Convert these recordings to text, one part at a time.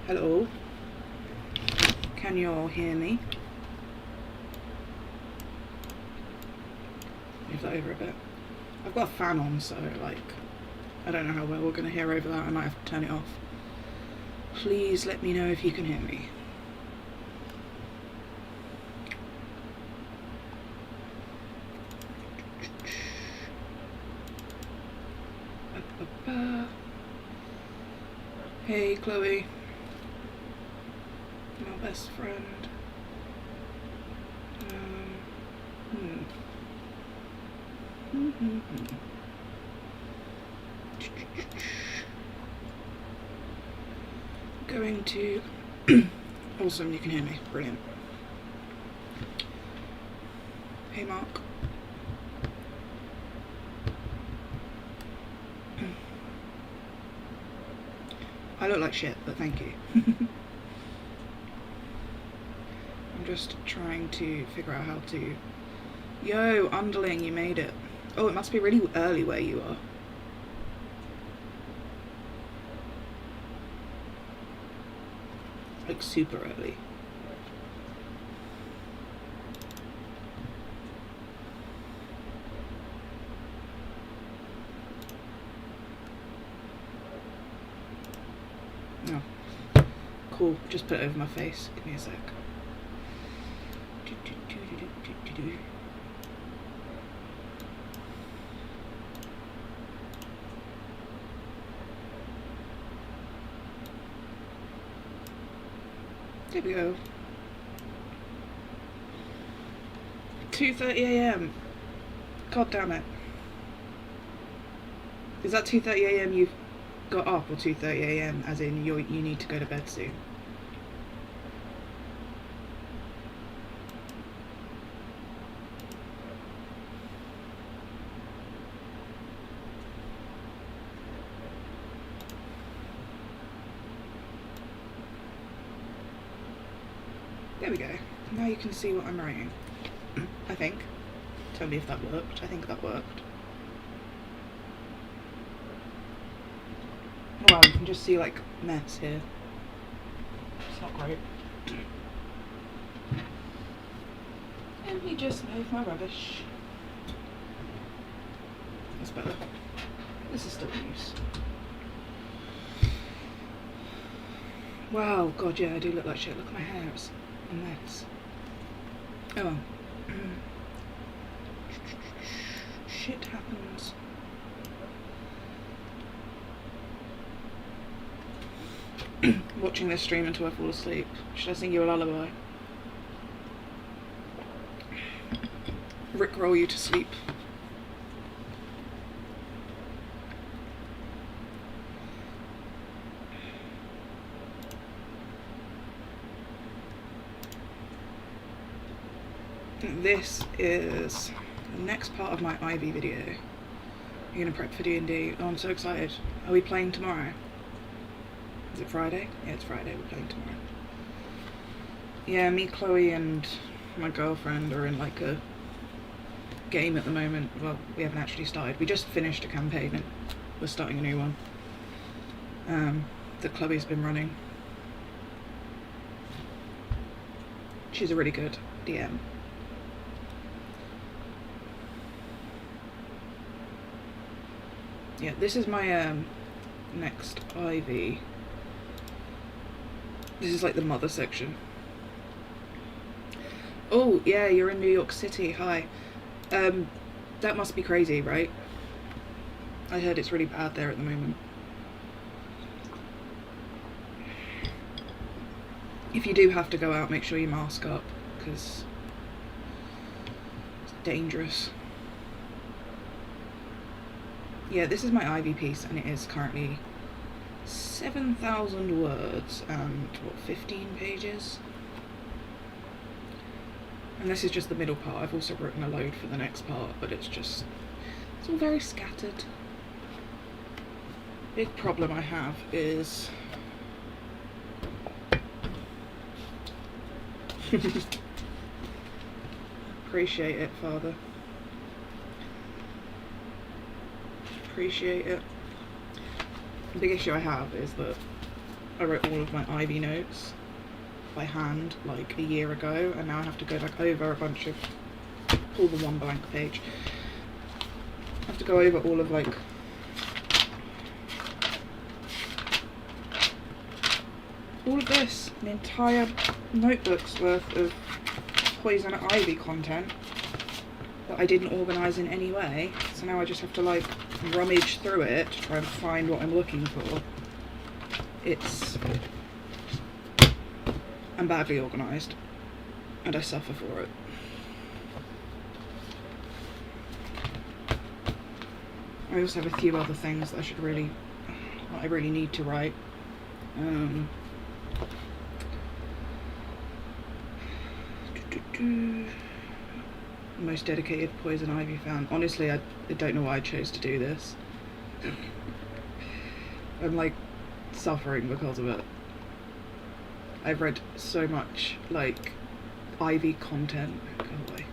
Hello. Can you all hear me? Move that over a bit. I've got a fan on, so like, I don't know how well we're going to hear over that. I might have to turn it off. Please let me know if you can hear me. Hey, Chloe. My best friend. Going to... Awesome, you can hear me. Brilliant. Hey, Mark. I look like shit, but thank you. I'm just trying to figure out how to... Yo, Underling, you made it. Oh, it must be really early where you are. Like super early. Oh. Cool, just put it over my face. Give me a sec. There we go. 2:30 AM. God damn it. Is that 2:30 AM you've got up, or 2:30 AM as in you need to go to bed soon? There we go. Now you can see what I'm writing. I think. Tell me if that worked. I think that worked. Oh wow, you can just see like mess here. It's not great. Let me just move my rubbish. That's better. This is still in use. Wow, god yeah, I do look like shit. Look at my hair, it's a mess. Oh well. Shit happens. Watching this stream until I fall asleep. Should I sing you a lullaby? Rickroll you to sleep. This is the next part of my Ivy video. You're gonna prep for D&D. Oh, I'm so excited. Are we playing tomorrow? Is it Friday? Yeah, it's Friday. We're playing tomorrow. Yeah, me, Chloe, and my girlfriend are in like a game at the moment. Well, we haven't actually started. We just finished a campaign and we're starting a new one that Chloe's been running. She's a really good DM. Yeah, this is my next Ivy. This is like the mother section. Oh, yeah, you're in New York City. Hi. That must be crazy, right? I heard it's really bad there at the moment. If you do have to go out, make sure you mask up, because it's dangerous. Yeah, this is my Ivy piece, and it is currently 7,000 words and, what, 15 pages? And this is just the middle part. I've also written a load for the next part, but it's all very scattered. Big problem I have is... Appreciate it, Father. Appreciate it. The big issue I have is that I wrote all of my Ivy notes by hand like a year ago, and now I have to go back over a bunch of, pull the one blank page. I have to go over all of like all of this, an entire notebook's worth of poison ivy content that I didn't organise in any way, so now I just have to like rummage through it to try and find what I'm looking for. I'm badly organised and I suffer for it. I also have a few other things that I really need to write. Most dedicated poison ivy fan. Honestly, I don't know why I chose to do this. I'm like suffering because of it. I've read so much like ivy content. Go away.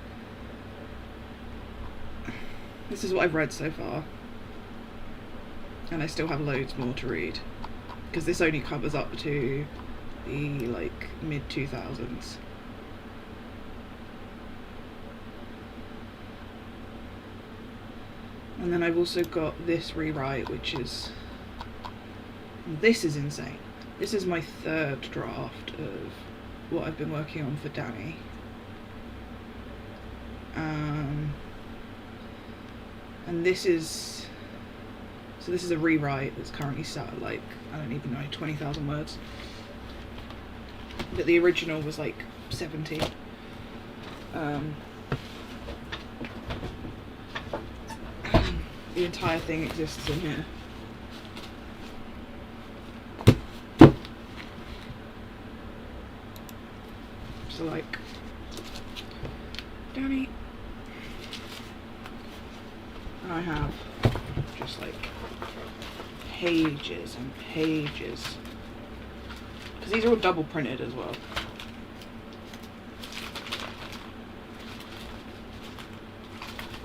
This is what I've read so far, and I still have loads more to read because this only covers up to the like mid-2000s. And then I've also got this rewrite, which is, this is insane. This is my third draft of what I've been working on for Danny. And this is a rewrite that's currently sat at like, I don't even know, 20,000 words. But the original was like 70. The entire thing exists in here. So like, Danny, I have just like pages and pages, because these are all double printed as well.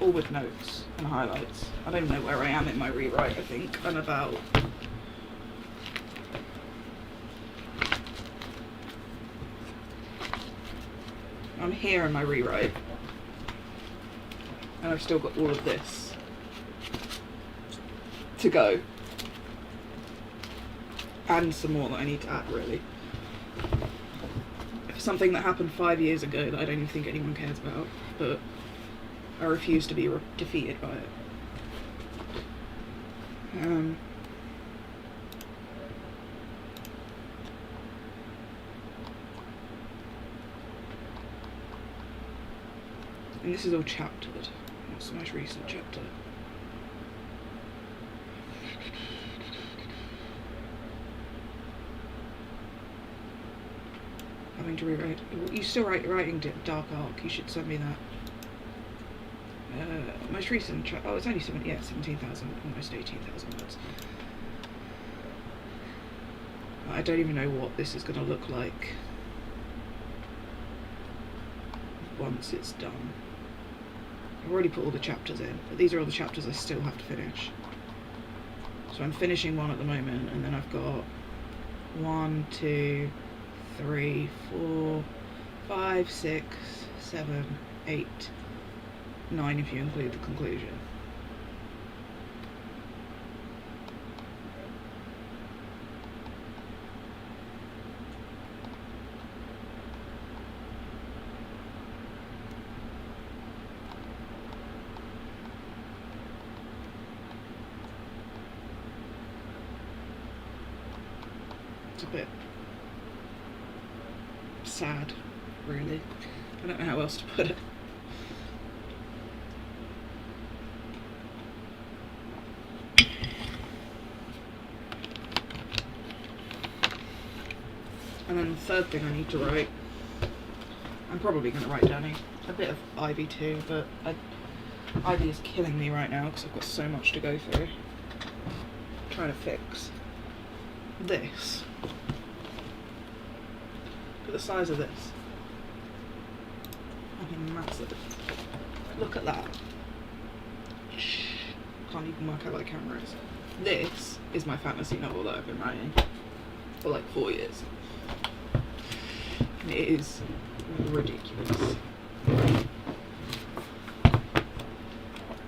All with notes and highlights. I don't know where I am in my rewrite. I think I'm about here in my rewrite, and I've still got all of this to go, and some more that I need to add, really. Something that happened 5 years ago that I don't even think anyone cares about, but I refuse to be defeated by it. And this is all chaptered. What's the most recent chapter? Having to rewrite. You still writing Dark Arc? You should send me that. Most recent oh, it's only 17,000, almost 18,000 words. I don't even know what this is going to look like once it's done. I've already put all the chapters in, but these are all the chapters I still have to finish. So I'm finishing one at the moment, and then I've got 1, 2, 3, 4, 5, 6, 7, 8, 9 if you include the conclusion. It's a bit sad, really. I don't know how else to put it. And then the third thing I need to write, I'm probably going to write Danny. A bit of Ivy too, but Ivy is killing me right now because I've got so much to go through. I'm trying to fix this. Look at the size of this. Fucking massive. Look at that. Can't even work out where the camera is. This is my fantasy novel that I've been writing. for like 4 years. And it is ridiculous.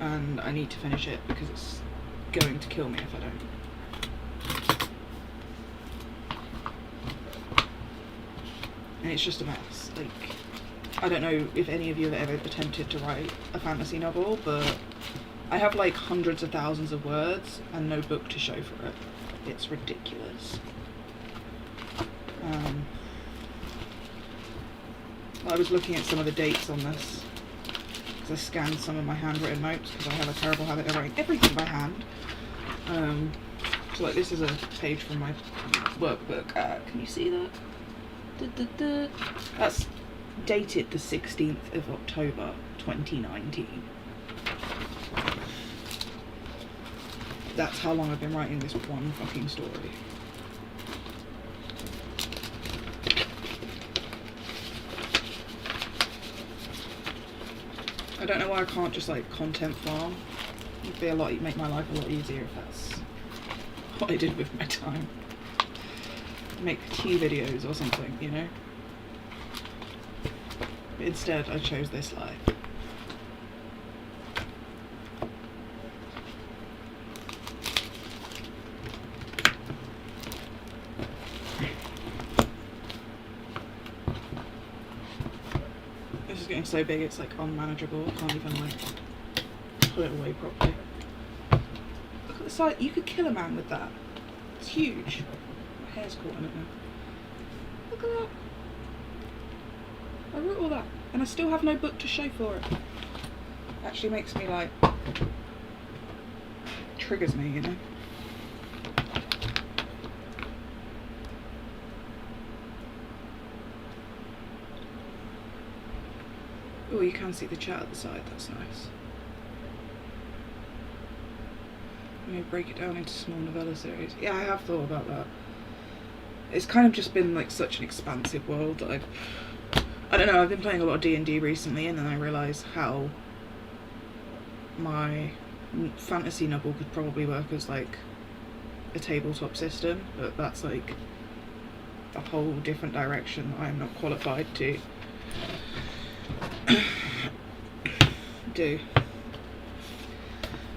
And I need to finish it because it's going to kill me if I don't. And it's just a mess. Like, I don't know if any of you have ever attempted to write a fantasy novel, but I have like hundreds of thousands of words and no book to show for it. It's ridiculous. I was looking at some of the dates on this because I scanned some of my handwritten notes because I have a terrible habit of writing everything by hand. So like this is a page from my workbook. Can you see that? That's dated the 16th of October 2019. That's how long I've been writing this one fucking story. I don't know why I can't just like content farm. It'd be a lot, make my life a lot easier if that's what I did with my time. Make tea videos or something, you know? But instead I chose this life. This is getting so big it's like unmanageable. I can't even like put it away properly. Look at the size. You could kill a man with that. It's huge. My hair's caught in it now. Look at that. I wrote all that and I still have no book to show for it. Actually makes me like, triggers me, you know. Oh, you can see the chat at the side, that's nice. I'm going to break it down into small novella series. Yeah, I have thought about that. It's kind of just been like such an expansive world that I don't know, I've been playing a lot of D&D recently and then I realised how my fantasy novel could probably work as like a tabletop system, but that's like a whole different direction that I'm not qualified to do.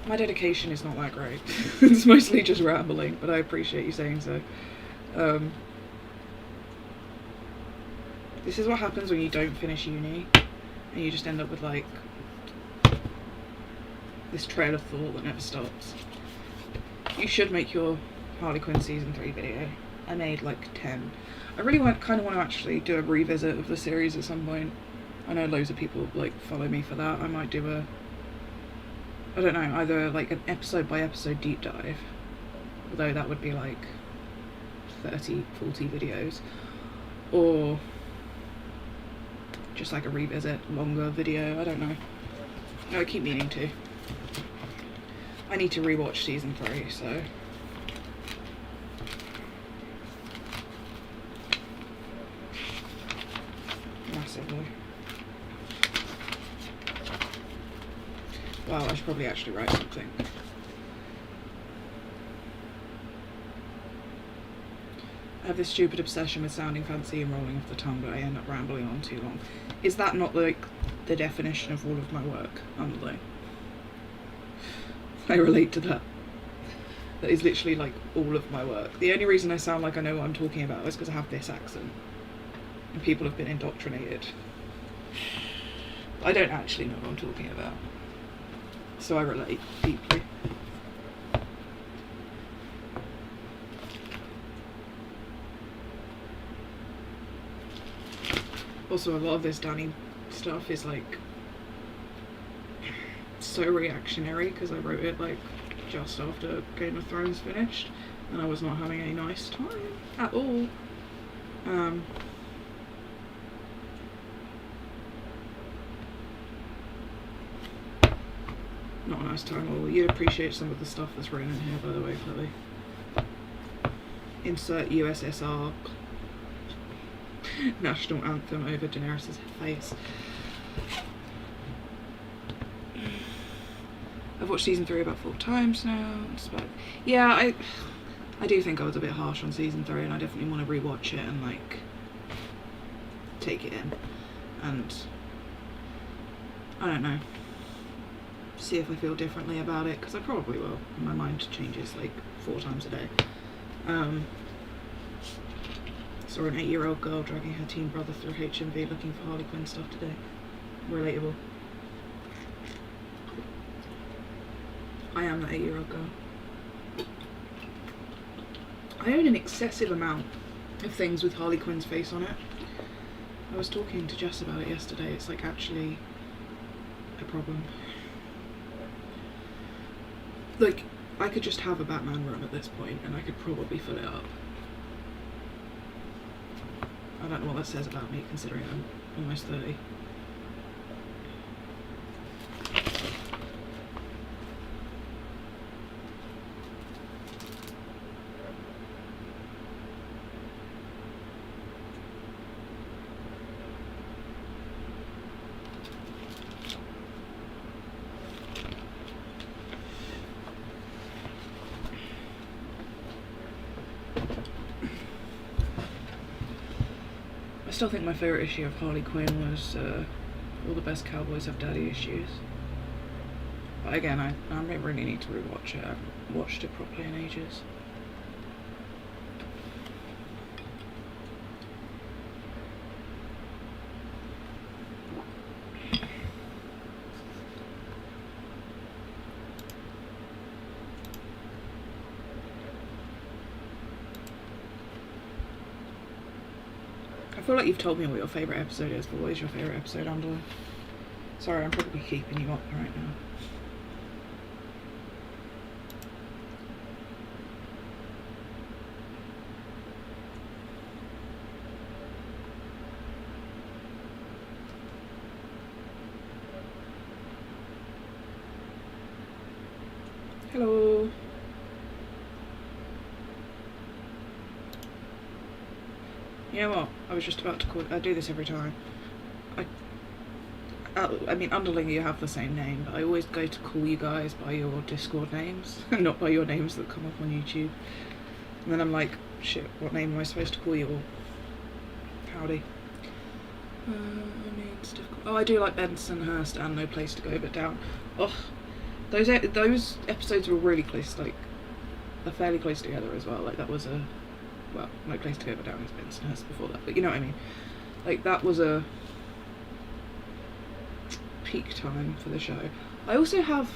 My dedication is not that great. It's mostly just rambling, but I appreciate you saying so. This is what happens when you don't finish uni and you just end up with like this trail of thought that never stops. You should make your Harley Quinn season 3 video. I made like 10. I really kind of want to actually do a revisit of the series at some point. I know loads of people like follow me for that. I might do I don't know, either like an episode by episode deep dive, although that would be like 30, 40 videos, or just like a revisit, longer video, I don't know. No, I keep meaning to. I need to rewatch season 3, so. Massively. Wow, I should probably actually write something. I have this stupid obsession with sounding fancy and rolling off the tongue, but I end up rambling on too long. Is that not like the definition of all of my work? Like, I relate to that. That is literally like all of my work. The only reason I sound like I know what I'm talking about is because I have this accent. And people have been indoctrinated. I don't actually know what I'm talking about. So I relate deeply. Also, a lot of this Dany stuff is like so reactionary because I wrote it like just after Game of Thrones finished and I was not having a nice time at all. Not a nice time at all. You'd appreciate some of the stuff that's written in here, by the way, Chloe. Insert USSR national anthem over Daenerys' face. I've watched season 3 about 4 times now. Yeah, I do think I was a bit harsh on season 3, and I definitely want to rewatch it and like take it in, and I don't know, see if I feel differently about it, because I probably will. My mind changes like 4 times a day. Saw an 8-year-old girl dragging her teen brother through HMV looking for Harley Quinn stuff today. Relatable. I am that 8-year-old girl. I own an excessive amount of things with Harley Quinn's face on it. I was talking to Jess about it yesterday. It's like actually a problem. Like, I could just have a Batman room at this point and I could probably fill it up. I don't know what that says about me, considering I'm almost 30. I still think my favourite issue of Harley Quinn was All the Best Cowboys Have Daddy Issues. But again, I really need to rewatch it. I haven't watched it properly in ages. I feel like you've told me what your favourite episode is, but what is your favourite episode, Underline? Sorry, I'm probably keeping you up right now. Hello. You know what? I was just about to call. I do this every time. I mean, underling you have the same name, but I always go to call you guys by your Discord names, not by your names that come up on YouTube. And then I'm like, shit, what name am I supposed to call you all? Howdy. I mean, it's difficult. Oh, I do like Bensonhurst and No Place to Go But Down. Ugh. Those episodes were really close, like, they're fairly close together as well. Like, that was a, well, No Place to Go But Down is Bensonhurst before that, but you know what I mean. Like, that was a peak time for the show. I also have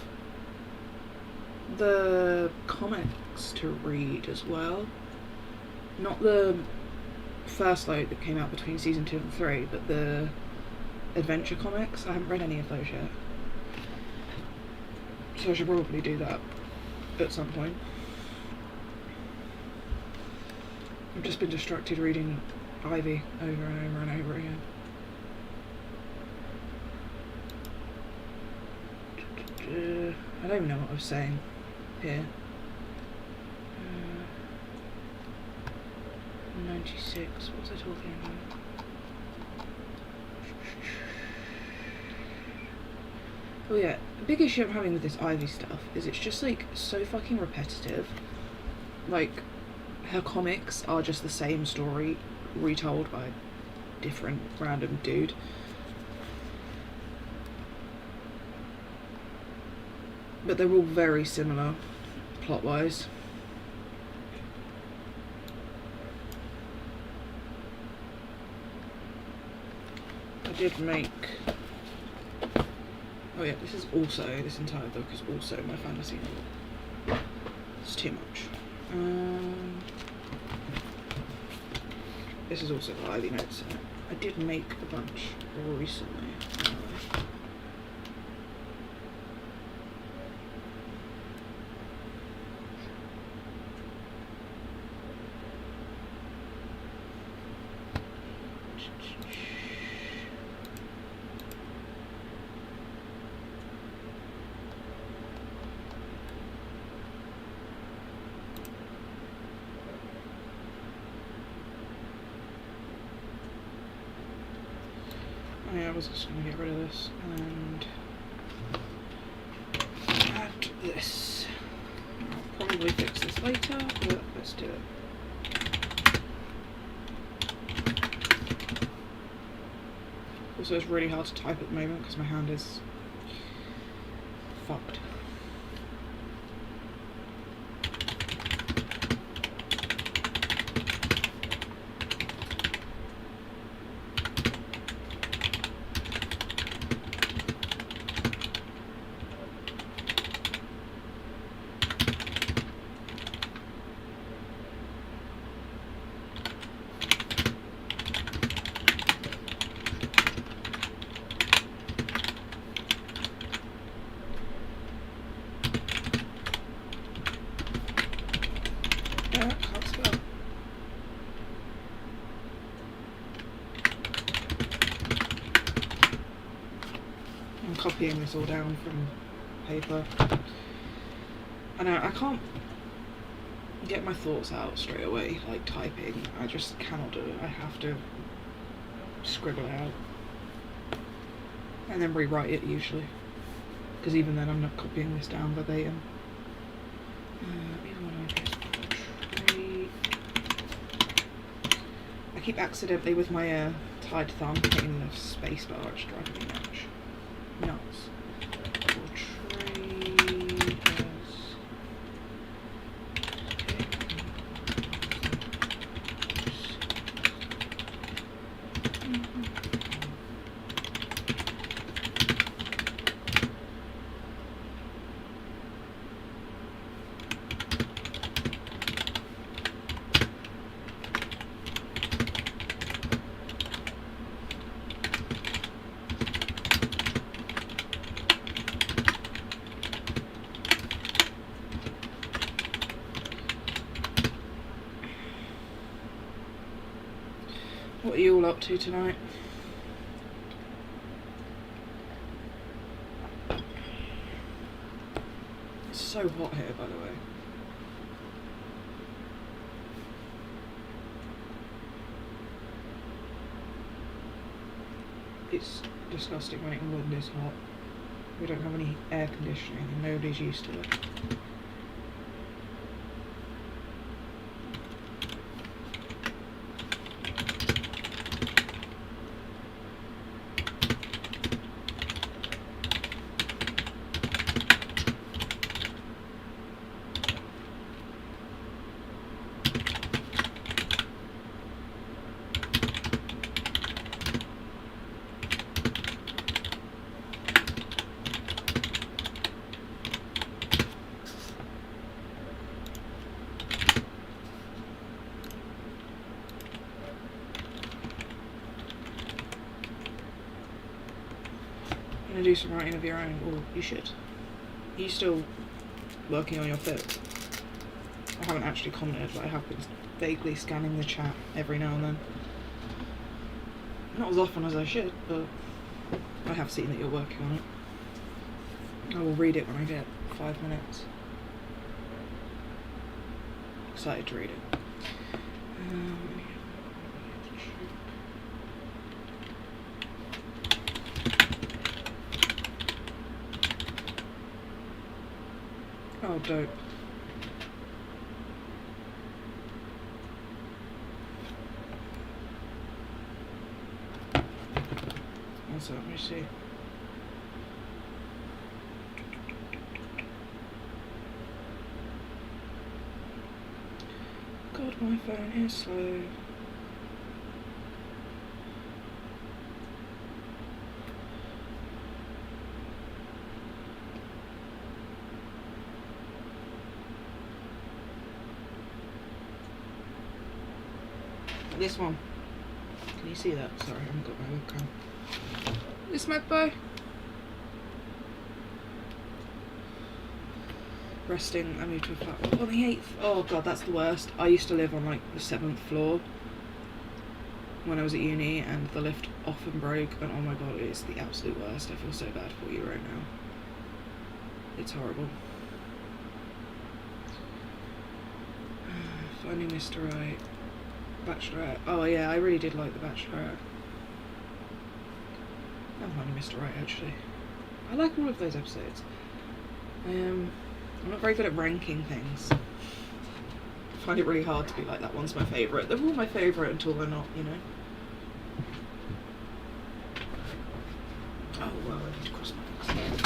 the comics to read as well. Not the first load that came out between season 2 and 3, but the adventure comics. I haven't read any of those yet. So I should probably do that at some point. I've just been distracted reading Ivy over and over and over again. I don't even know what I was saying here. 96, what was I talking about? Oh yeah, the big issue I'm having with this Ivy stuff is it's just like so fucking repetitive. Like, her comics are just the same story retold by a different random dude. But they're all very similar plot-wise. I did make... Oh yeah, this entire book is also my fantasy novel. It's too much. This is also the Ivy Notes set. I did make a bunch recently. Oh yeah, I was just going to get rid of this and add this. probably fix this later, but let's do it. Also, it's really hard to type at the moment because my hand is fucked. I'm copying this all down from paper. I know, I can't get my thoughts out straight away, like typing. I just cannot do it. I have to scribble it out. And then rewrite it usually. Because even then I'm not copying this down verbatim. I keep accidentally with my tied thumb hitting the space bar, it's driving me nuts. What are you all up to tonight? It's so hot here, by the way. It's disgusting when England is hot. We don't have any air conditioning and nobody's used to it. Do some writing of your own, or you should. Are you still working on your fit? I haven't actually commented, but I have been vaguely scanning the chat every now and then. Not as often as I should, but I have seen that you're working on it. I will read it when I get 5 minutes. Excited to read it. Oh, dope. Also, let me see. God, my phone is slow. This one. Can you see that? Sorry, I haven't got my webcam. This magpie. Resting, I moved to a flat on the 8th. Oh god, that's the worst. I used to live on like the 7th floor when I was at uni, and the lift often broke, and oh my god, it's the absolute worst. I feel so bad for you right now. It's horrible. Finding Mr. Right. Bachelorette. Oh yeah, I really did like The Bachelorette. I'm Finding Mr. Right, actually. I like all of those episodes. I'm not very good at ranking things. I find it really hard to be like, that one's my favourite. They're all my favourite until they're not, you know. Oh, well, I need to cross my legs.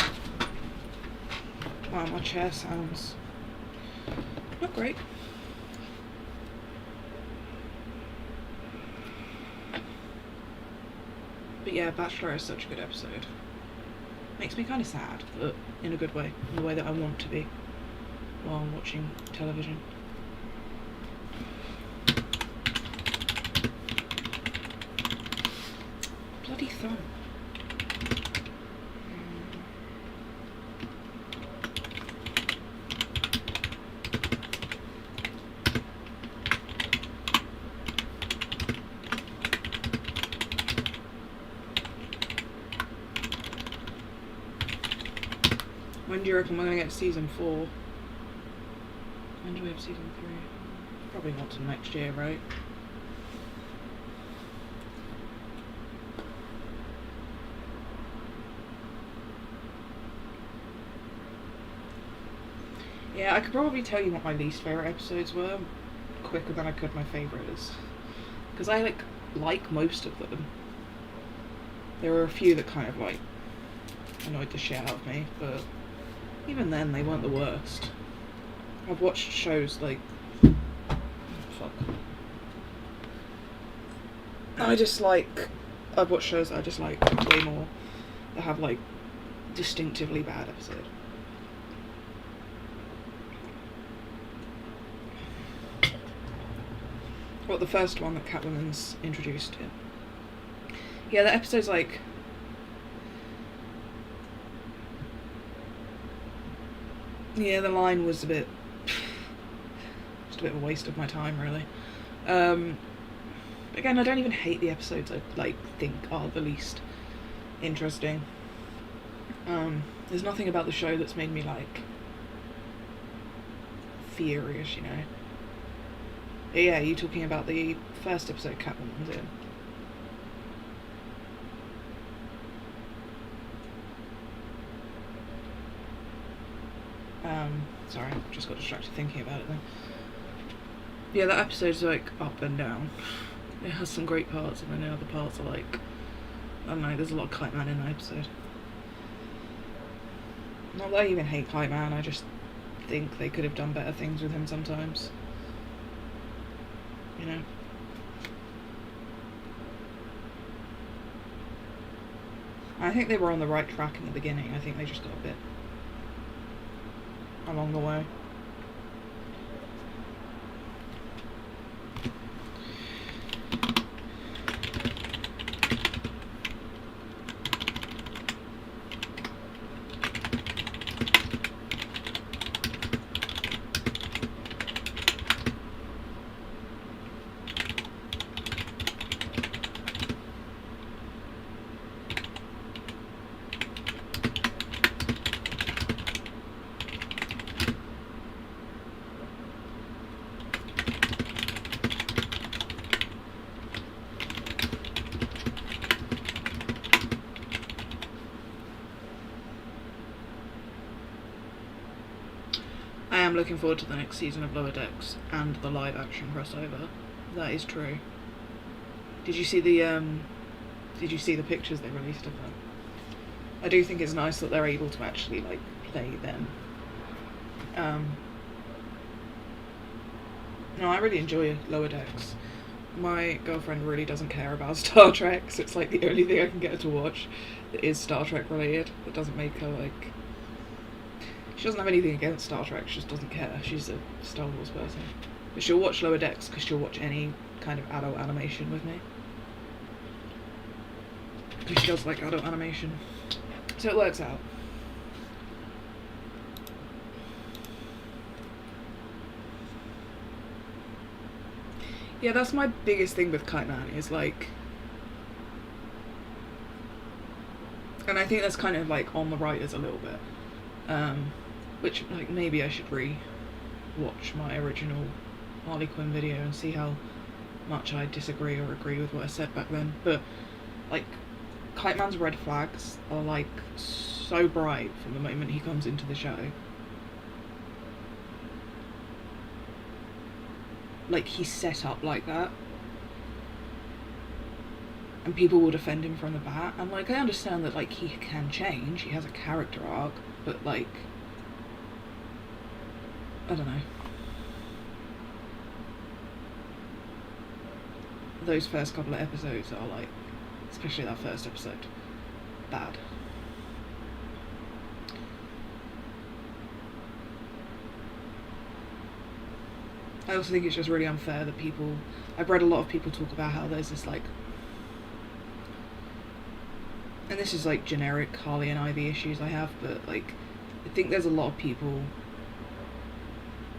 Wow, my chair sounds not great. But yeah, Bachelor is such a good episode. Makes me kind of sad, but in a good way. In the way that I want to be while I'm watching television. Bloody thumb. When do you reckon we're going to get season 4? When do we have season 3? Probably not till next year, right? Yeah, I could probably tell you what my least favourite episodes were quicker than I could my favourites. Because I like most of them. There were a few that kind of annoyed the shit out of me, but even then they weren't the worst. I've watched shows like... fuck. I've watched shows that I just like way more, that have distinctively bad episodes. Well, the first one that Catwoman's introduced in. Yeah, that episode's yeah, the line was just a bit of a waste of my time, really. Again, I don't even hate the episodes I think are the least interesting. There's nothing about the show that's made me furious, you know. But yeah, you talking about the first episode Catwoman was in? Sorry, just got distracted thinking about it then. Yeah, that episode's up and down. It has some great parts, and then the other parts are I don't know, there's a lot of Kite Man in that episode. Not that I even hate Kite Man, I just think they could have done better things with him sometimes. You know? I think they were on the right track in the beginning, I think they just got a bit along the way. I am looking forward to the next season of Lower Decks and the live action crossover. That is true. Did you see the pictures they released of them? I do think it's nice that they're able to actually play them. No, I really enjoy Lower Decks. My girlfriend really doesn't care about Star Trek, so it's the only thing I can get her to watch that is Star Trek related. That doesn't make her she doesn't have anything against Star Trek, she just doesn't care. She's a Star Wars person. But she'll watch Lower Decks because she'll watch any kind of adult animation with me. Because she does like adult animation. So it works out. Yeah, that's my biggest thing with Kite Man is and I think that's kind of on the writers a little bit. Which maybe I should re-watch my original Harley Quinn video and see how much I disagree or agree with what I said back then. But Kite Man's red flags are so bright from the moment he comes into the show. like, he's set up like that. And people will defend him from the bat. And, like, I understand that, like, he can change. He has a character arc. But, like, I don't know. Those first couple of episodes are, like, especially that first episode, bad. I also think it's just really unfair that people... I've read a lot of people talk about how there's this, like... And this is, like, generic Harley and Ivy issues I have, but, like, I think there's a lot of people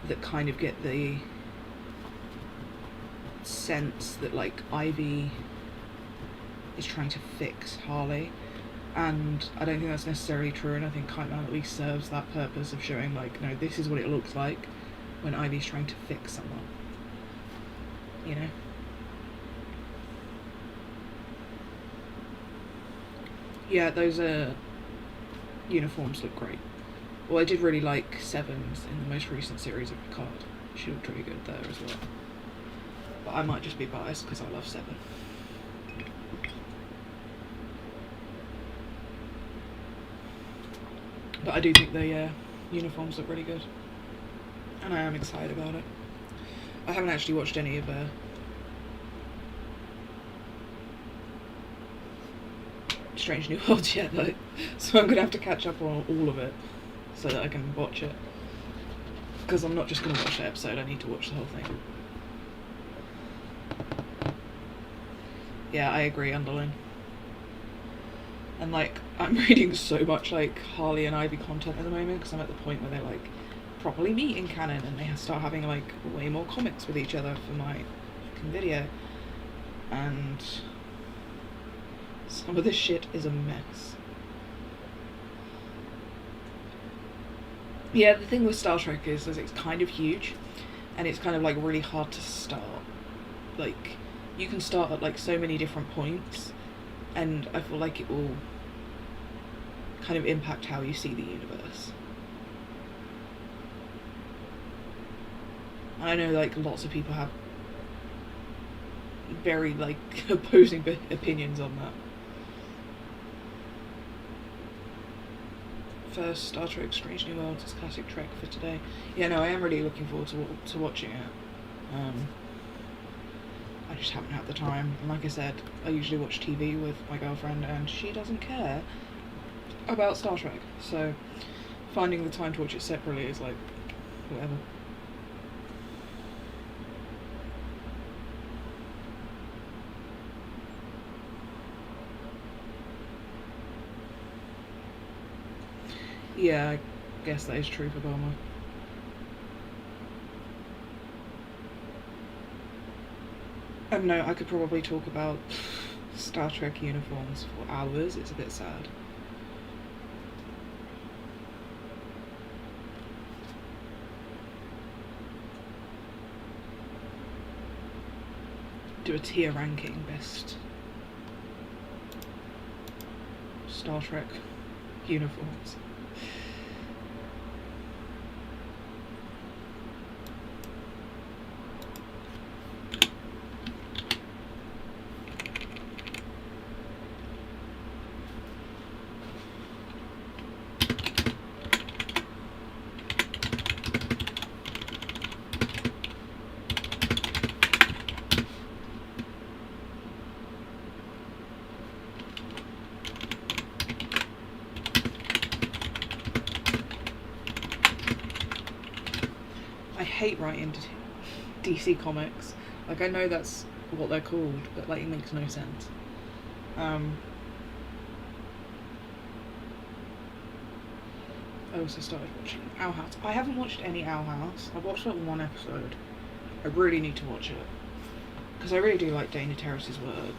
that kind of get the sense that, like, Ivy is trying to fix Harley, and I don't think that's necessarily true, and I think Kite Man at least serves that purpose of showing, like, no, this is what it looks like when Ivy's trying to fix someone, you know? Yeah, those uniforms look great. Well, I did really like Seven's in the most recent series of Picard. She looked really good there as well. But I might just be biased because I love Seven. But I do think the uniforms look really good. And I am excited about it. I haven't actually watched any of Strange New Worlds yet, though. So I'm going to have to catch up on all of it so that I can watch it. Because I'm not just going to watch the episode, I need to watch the whole thing. Yeah, I agree, Underling. And, like, I'm reading so much, like, Harley and Ivy content at the moment, because I'm at the point where they're, like, properly meet in canon, and they start having, like, way more comics with each other for my fucking video. And some of this shit is a mess. Yeah, the thing with Star Trek is it's kind of huge, and it's kind of, like, really hard to start. Like, you can start at, like, so many different points, and I feel like it will kind of impact how you see the universe. I know, like, lots of people have very, like, opposing opinions on that. First Star Trek Strange New Worlds is classic Trek for today. Yeah, no, I am really looking forward to watching it. I just haven't had the time. And like I said, I usually watch TV with my girlfriend, and she doesn't care about Star Trek. So finding the time to watch it separately is like, whatever. Yeah, I guess that is true for Bulma. I don't know, I could probably talk about Star Trek uniforms for hours. It's a bit sad. Do a tier ranking, best Star Trek uniforms. I hate writing DC comics. Like, I know that's what they're called, but, like, it makes no sense. I also started watching Owl House. I haven't watched any Owl House. I've watched, like, one episode. I really need to watch it, because I really do like Dana Terrace's work.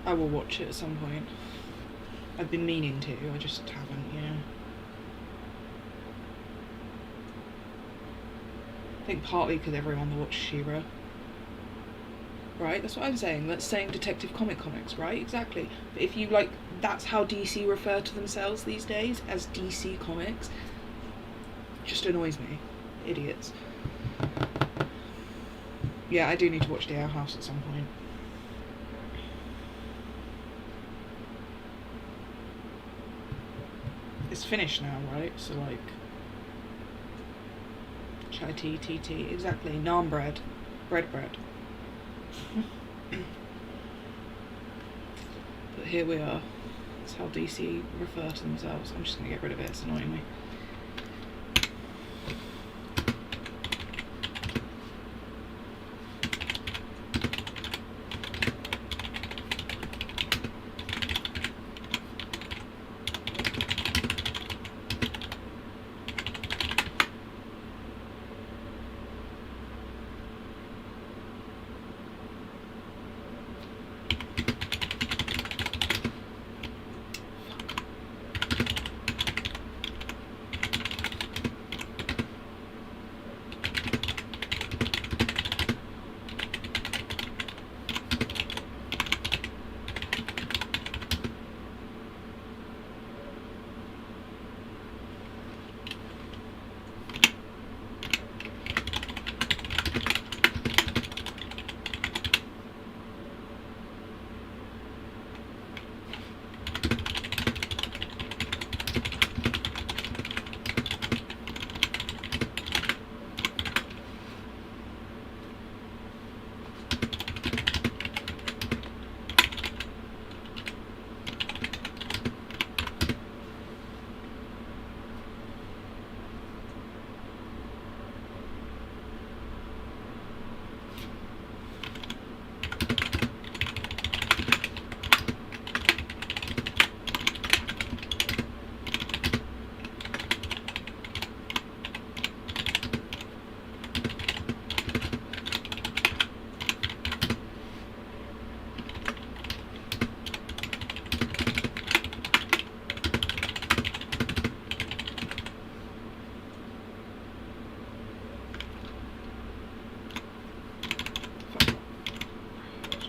I will watch it at some point. I've been meaning to, I just haven't, you know. I think partly because everyone watched She-Ra. right? That's what I'm saying. That's saying Detective Comics, right? Exactly. But if you like, that's how DC refer to themselves these days, as DC Comics. Just annoys me. Idiots. Yeah, I do need to watch The Owl House at some point. It's finished now, right? So like, chai tea, exactly. Naan bread. Bread. But here we are. That's how DC refer to themselves. I'm just going to get rid of it, it's annoying me.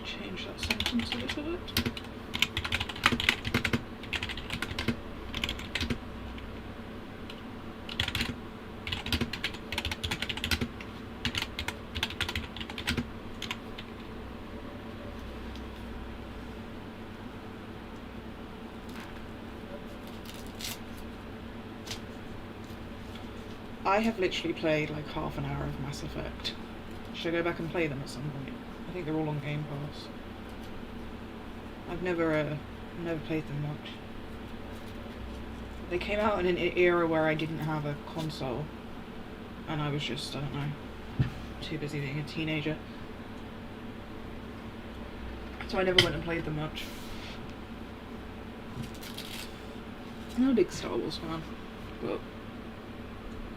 Change that sentence a little bit. I have literally played like half an hour of Mass Effect. Should I go back and play them at some point? I think they're all on Game Pass. I've never played them much. They came out in an era where I didn't have a console, and I was just, I don't know, too busy being a teenager. So I never went and played them much. I'm a big Star Wars fan, but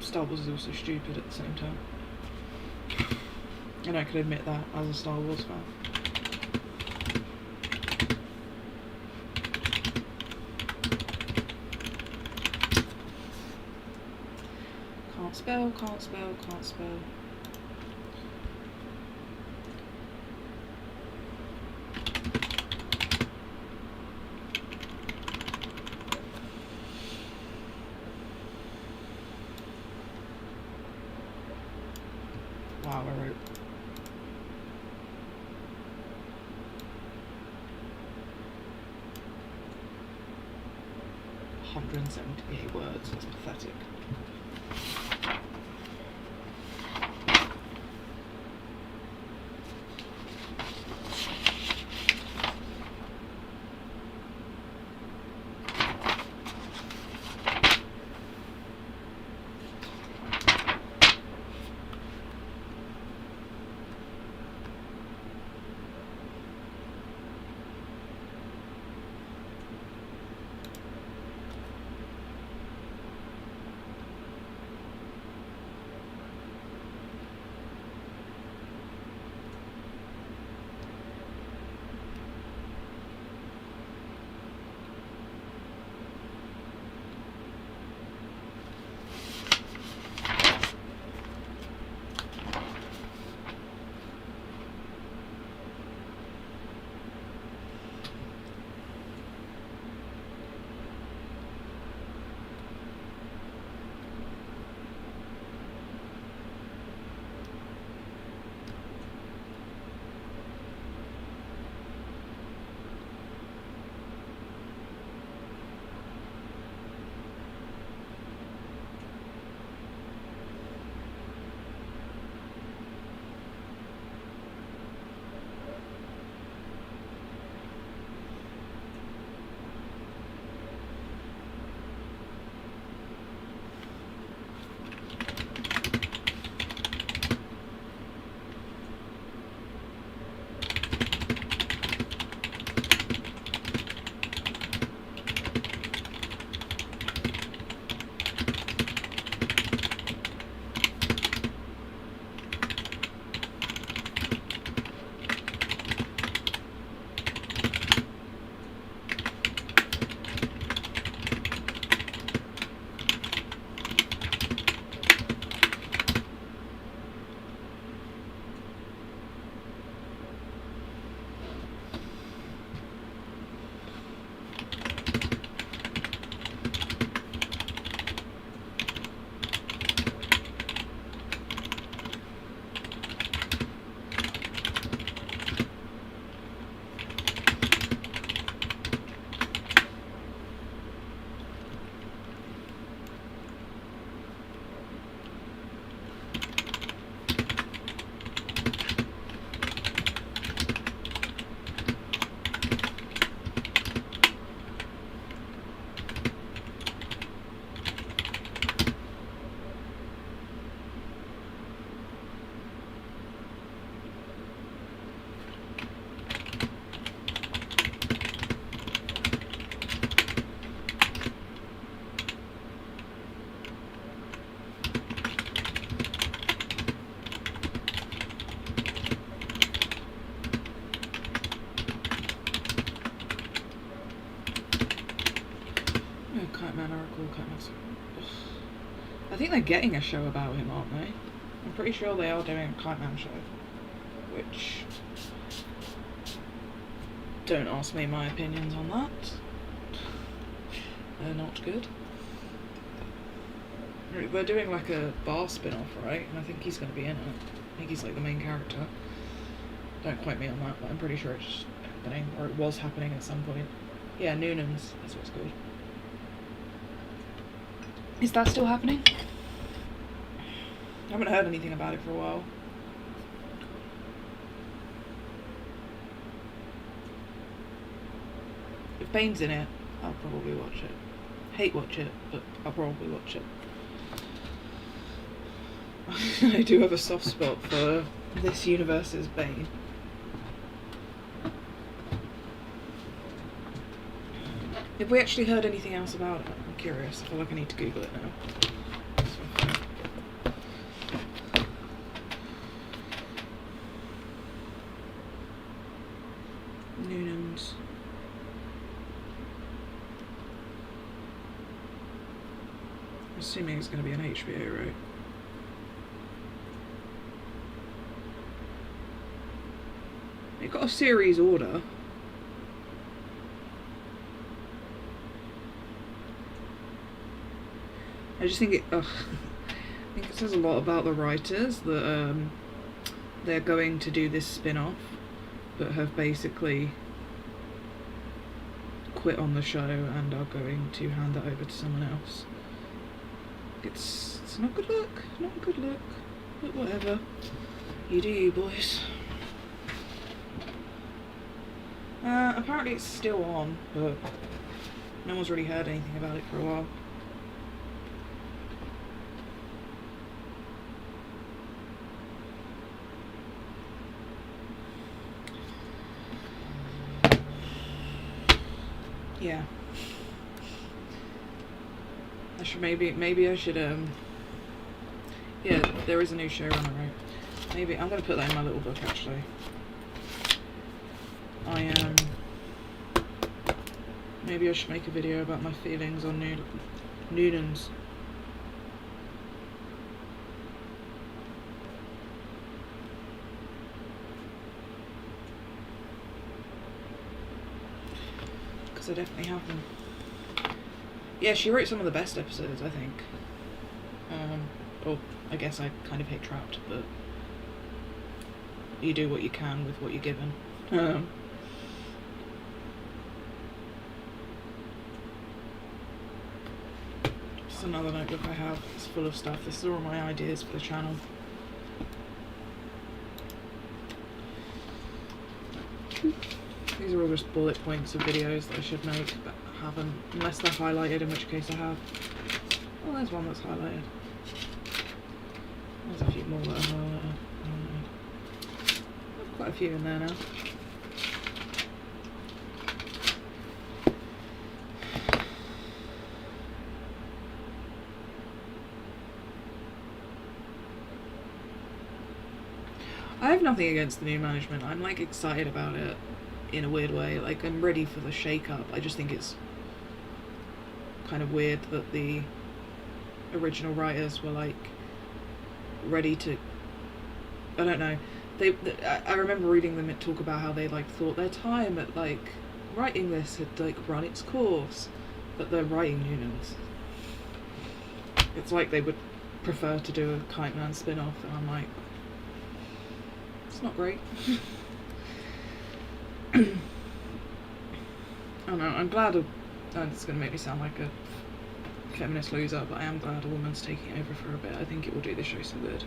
Star Wars is also stupid at the same time. And I can admit that as a Star Wars fan. Can't spell. Wow, I wrote 178 words, that's pathetic. think they're getting a show about him, aren't they? I'm pretty sure they are doing a Kite Man show. Which... don't ask me my opinions on that. They're not good. They're doing like a bar spin-off, right? And I think he's going to be in it. I think he's like the main character. Don't quote me on that, but I'm pretty sure it's happening, or it was happening at some point. Yeah, Noonan's, that's what it's called. Is that still happening? I haven't heard anything about it for a while. If Bane's in it, I'll probably watch it. Hate watch it, but I'll probably watch it. I do have a soft spot for this universe's Bane. Have we actually heard anything else about it? I'm curious. I feel like I need to Google it now. Noonan's. I'm assuming it's going to be an HBO, right? It got a series order. I just think it. I think it says a lot about the writers that they're going to do this spin-off, but have basically quit on the show and are going to hand that over to someone else. It's not a good look. Not a good look. But whatever. You do you, boys. Apparently it's still on, but no one's really heard anything about it for a while. Yeah. I should maybe I should yeah, there is a new showrunner, right? Maybe I'm gonna put that in my little book actually. Maybe I should make a video about my feelings on Noonan's. Because I definitely have them. Yeah, she wrote some of the best episodes, I think. Or I guess I kind of hate Trapped, but you do what you can with what you're given. Just another notebook I have. It's full of stuff. This is all my ideas for the channel. These are all just bullet points of videos that I should make, but I haven't, unless they're highlighted, in which case I have. Oh, there's one that's highlighted. There's a few more that are highlighted. I've quite a few in there now. I have nothing against the new management. I'm like excited about it in a weird way. Like I'm ready for the shake-up. I just think it's kind of weird that the original writers were like ready to, I don't know, I remember reading them talk about how they like thought their time at like writing this had like run its course, but they're writing Noonan's. It's like they would prefer to do a Kite Man spin-off, and I'm like, it's not great. I don't know, I'm glad it's going to make me sound like a feminist loser, but I am glad a woman's taking over for a bit. I think it will do the show some good.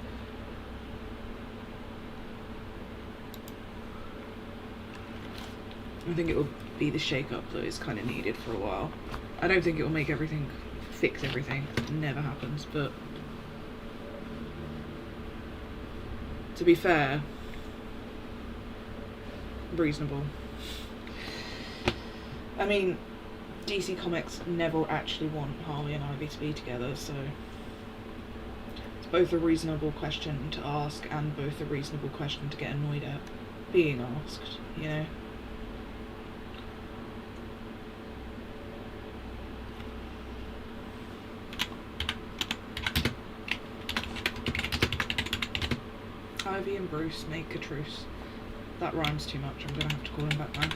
I think it will be the shake-up that is kind of needed for a while. I don't think it will make everything, fix everything. It never happens, but to be fair, reasonable. I mean, DC Comics never actually want Harley and Ivy to be together, so it's both a reasonable question to ask and both a reasonable question to get annoyed at being asked, you know? Ivy and Bruce make a truce. That rhymes too much. I'm gonna have to call him back now.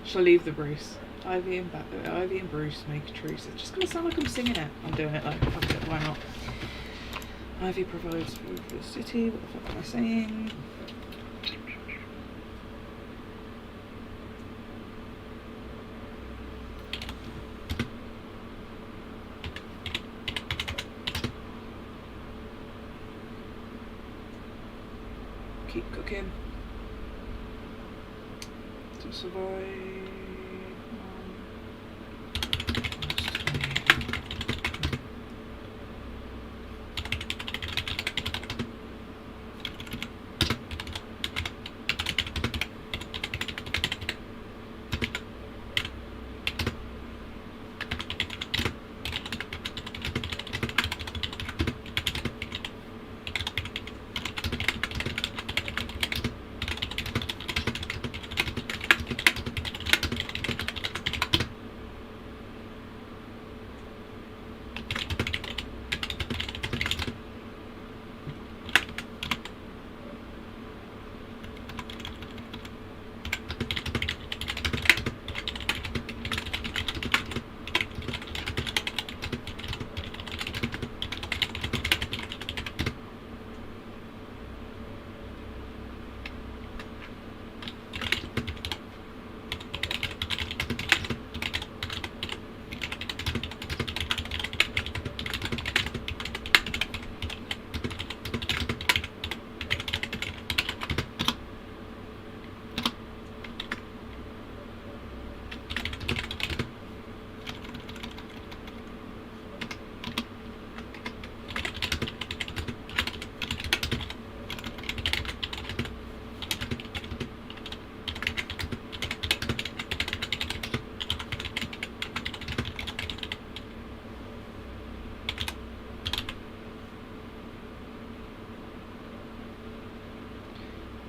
Shall I leave the Bruce? Ivy and Bruce make a truce. It's just gonna sound like I'm singing it. I'm doing it though. Fuck it, why not? Ivy provides food for the city. What the fuck am I saying? Keep cooking. To survive.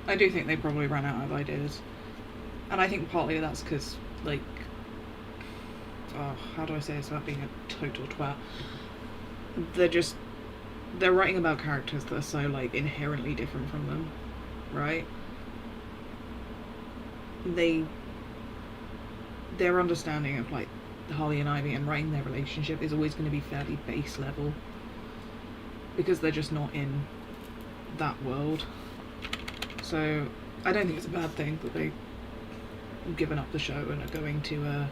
I do think they probably ran out of ideas. And I think partly that's because, like, how do I say this without being a total twat? They're writing about characters that are so, like, inherently different from them, right? Their understanding of, like, Harley and Ivy and writing their relationship is always going to be fairly base level. Because they're just not in that world. So, I don't think it's a bad thing that they've given up the show and are going to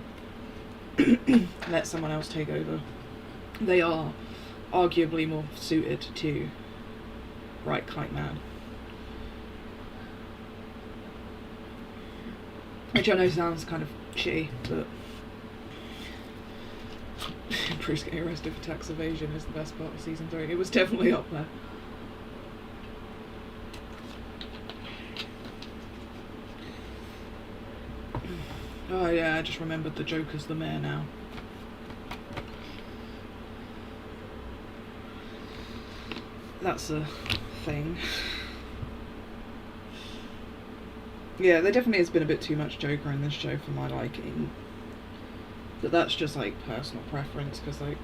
let someone else take over. They are arguably more suited to write Kite Man. Which I know sounds kind of shitty, but Bruce getting arrested for tax evasion is the best part of season 3. It was definitely up there. Oh yeah, I just remembered the Joker's the mayor now. That's a thing. Yeah, there definitely has been a bit too much Joker in this show for my liking. But that's just, like, personal preference, because, like,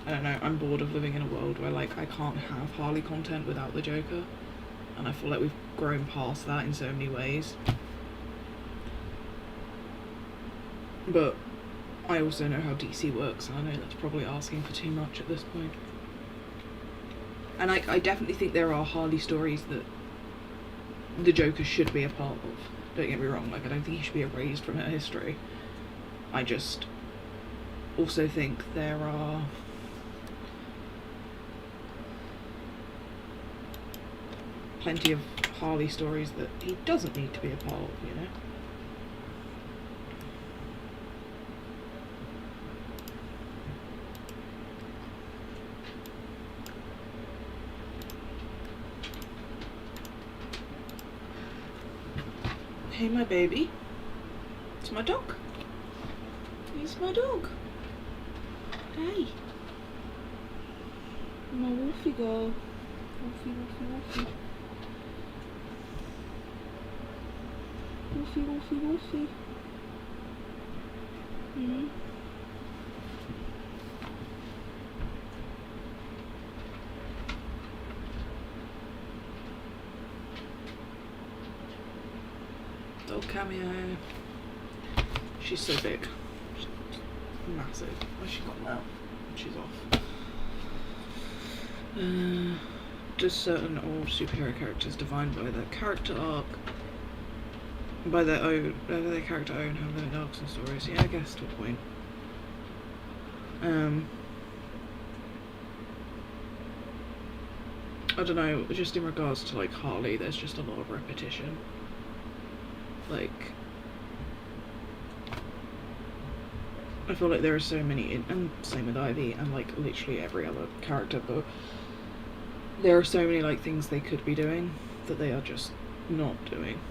I don't know, I'm bored of living in a world where, like, I can't have Harley content without the Joker. And I feel like we've grown past that in so many ways. But I also know how DC works, and I know that's probably asking for too much at this point. And I definitely think there are Harley stories that the Joker should be a part of. Don't get me wrong, like, I don't think he should be erased from her history. I just also think there are plenty of Harley stories that he doesn't need to be a part of, you know? Hey, my baby. It's my dog. He's my dog. Hey. My Wolfie girl. Wolfie, Wolfie, Wolfie. Wolfie, Wolfie, Wolfie. Mm-hmm. Dog cameo. She's so big. She's massive. Where's she got now? She's off. Does certain all superhero characters defined by their character arc, by their character own, have their arcs and stories? Yeah, I guess to a point. I don't know, just in regards to like Harley, there's just a lot of repetition. Like, I feel like there are so many, and same with Ivy, and like literally every other character, but there are so many like things they could be doing that they are just not doing.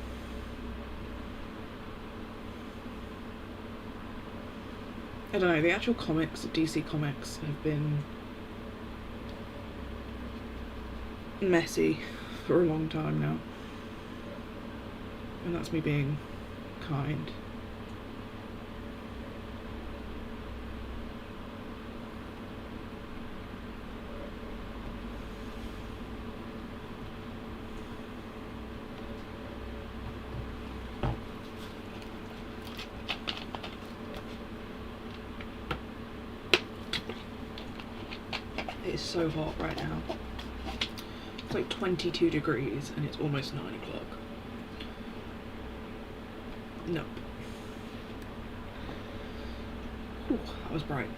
I don't know, the actual comics, DC Comics, have been messy for a long time now. And that's me being kind. It is so hot right now. It's like 22 degrees and it's almost 9 o'clock. Nope. Whew, that was bright.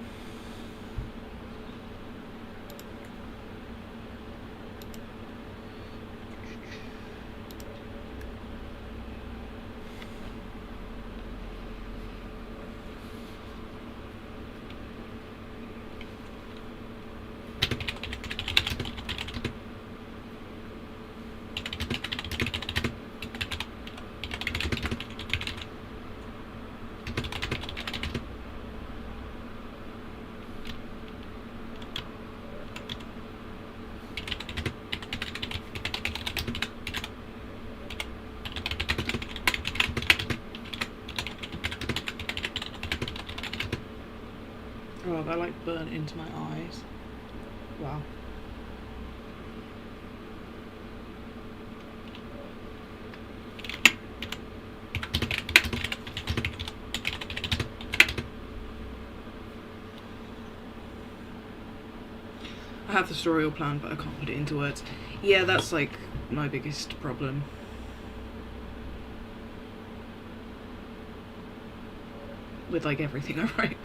Oh, that like burnt into my eyes. Wow. I have the story all planned, but I can't put it into words. Yeah, that's like my biggest problem. With like everything I write.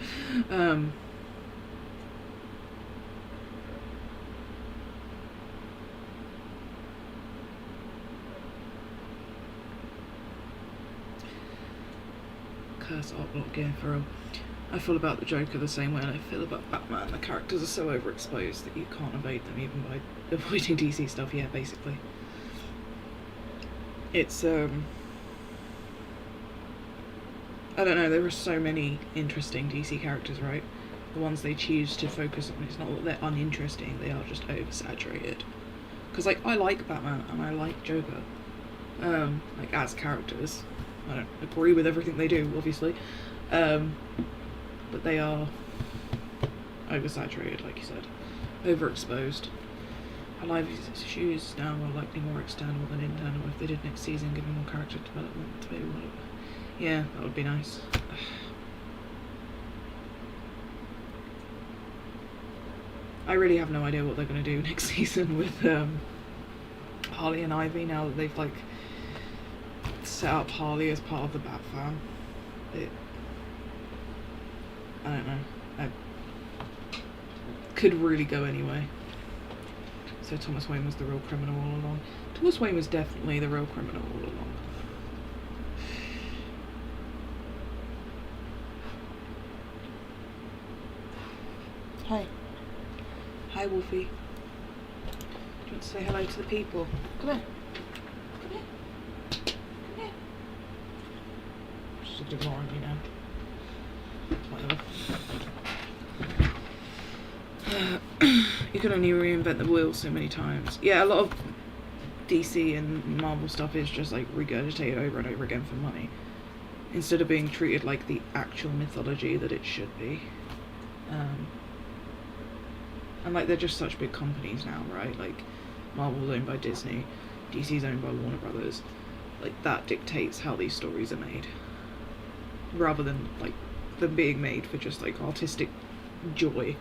Curse art block, yeah, for real. I feel about the Joker the same way I feel about Batman. The characters are so overexposed that you can't evade them even by avoiding DC stuff, yeah, basically. It's, I don't know, there are so many interesting DC characters, right? The ones they choose to focus on, it's not that they're uninteresting, they are just oversaturated. Because, like, I like Batman and I like Joker, like, as characters. I don't agree with everything they do, obviously, but they are oversaturated, like you said, overexposed. Alive's issues now are likely more external than internal. If they did next season, giving more character development to be able to... Yeah, that would be nice. I really have no idea what they're going to do next season with Harley and Ivy, now that they've like set up Harley as part of the Bat fam. I don't know. It could really go anyway. So Thomas Wayne was the real criminal all along. Thomas Wayne was definitely the real criminal all along. Hi. Hi, Wolfie. Do you want to say hello to the people? Come here. Come here. Come here. ignoring me now. Whatever. You can only reinvent the wheel so many times. Yeah, a lot of DC and Marvel stuff is just like regurgitated over and over again for money, instead of being treated like the actual mythology that it should be. And like they're just such big companies now, right? Like Marvel's owned by Disney, DC's owned by Warner Brothers. Like that dictates how these stories are made, rather than like them being made for just like artistic joy.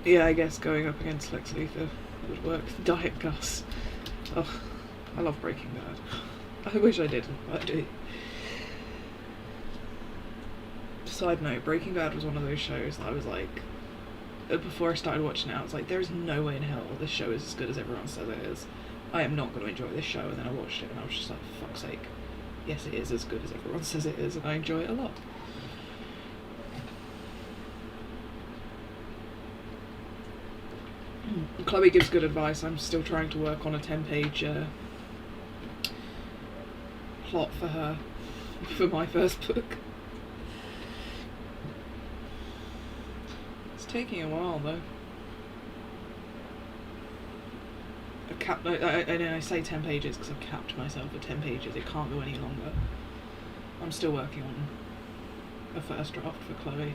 Yeah, I guess going up against Lex Luthor would work. Diet Gus. Oh, I love Breaking Bad. I wish I didn't, but I do. Side note, Breaking Bad was one of those shows that I was like, before I started watching it, I was like, there is no way in hell this show is as good as everyone says it is. I am not going to enjoy this show. And then I watched it and I was just like, for fuck's sake. Yes, it is as good as everyone says it is, and I enjoy it a lot. Chloe gives good advice. I'm still trying to work on a 10-page plot for her, for my first book. It's taking a while though. I say 10 pages because I've capped myself at 10 pages. It can't go any longer. I'm still working on a first draft for Chloe,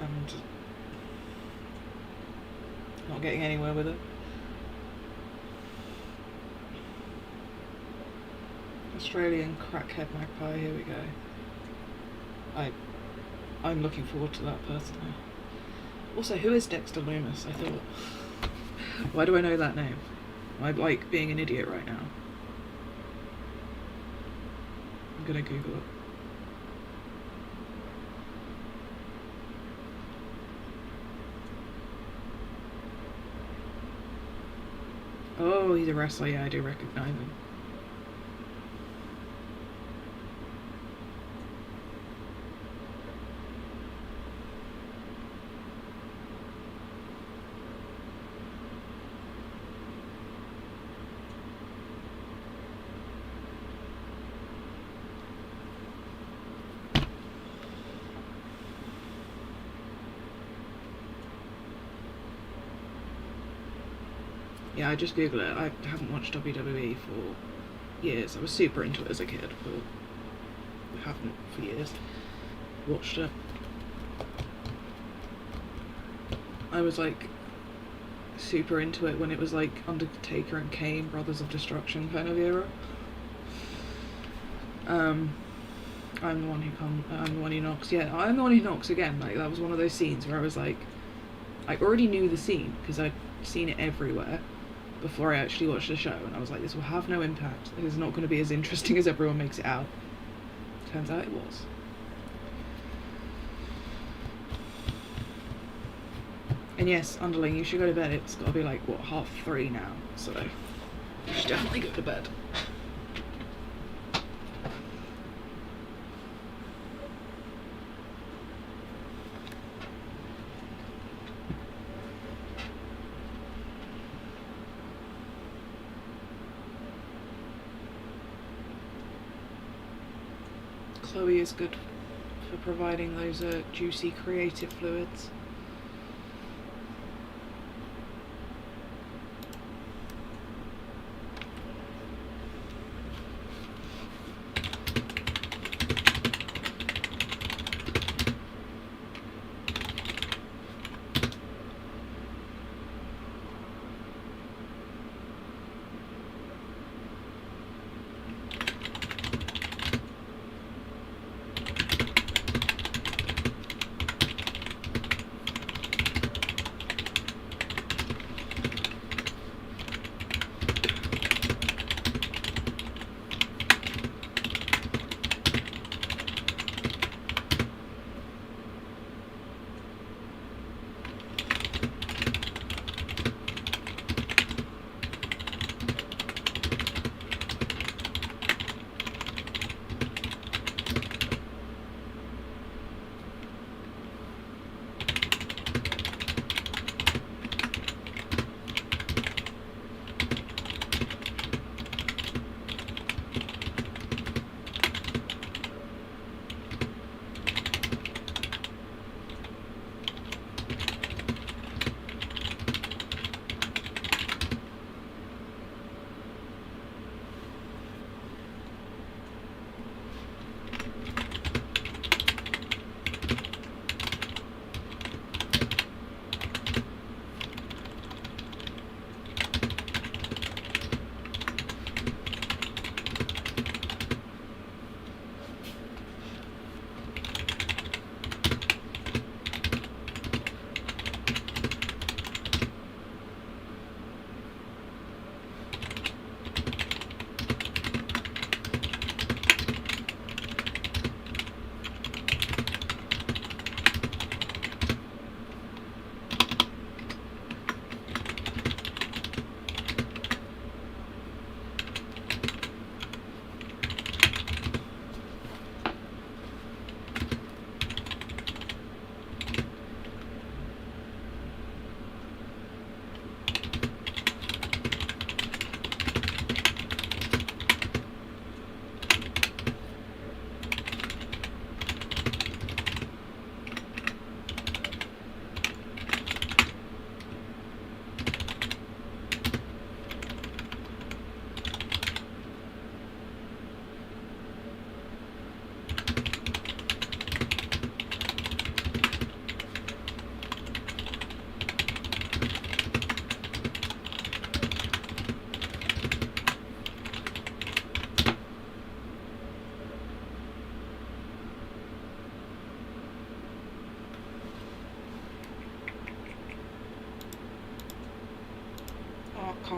and not getting anywhere with it. Australian crackhead magpie, here we go. I'm looking forward to that personally. Also, who is Dexter Lumis? I thought, why do I know that name? I'm like being an idiot right now. I'm gonna Google it. Oh, he's a wrestler. Yeah, I do recognise him. Yeah, I just googled it. I haven't watched WWE for years. I was super into it as a kid, but I haven't for years watched it. I was like super into it when it was like Undertaker and Kane, Brothers of Destruction kind of era. I'm the one who knocks. Yeah, I'm the one who knocks again. Like that was one of those scenes where I was like, I already knew the scene because I'd seen it everywhere before I actually watched the show, and I was like, this will have no impact. It is not going to be as interesting as everyone makes it out. Turns out it was. And yes, underling, you should go to bed. It's got to be like, what, 3:30 now, so you should definitely go to bed. Chloe is good for providing those juicy creative fluids.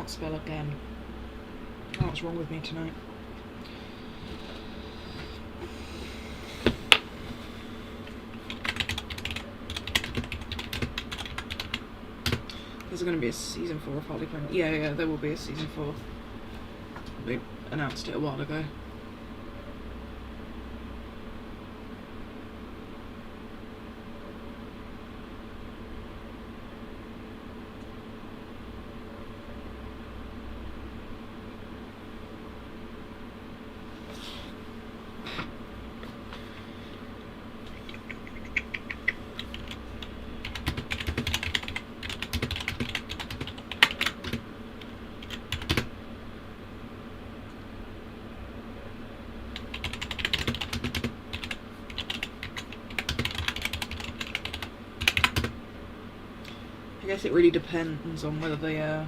cannot spell again. Oh, what's wrong with me tonight? There's going to be a season 4 of Harley Quinn. Yeah, there will be a season 4. They announced it a while ago. I guess it really depends on whether they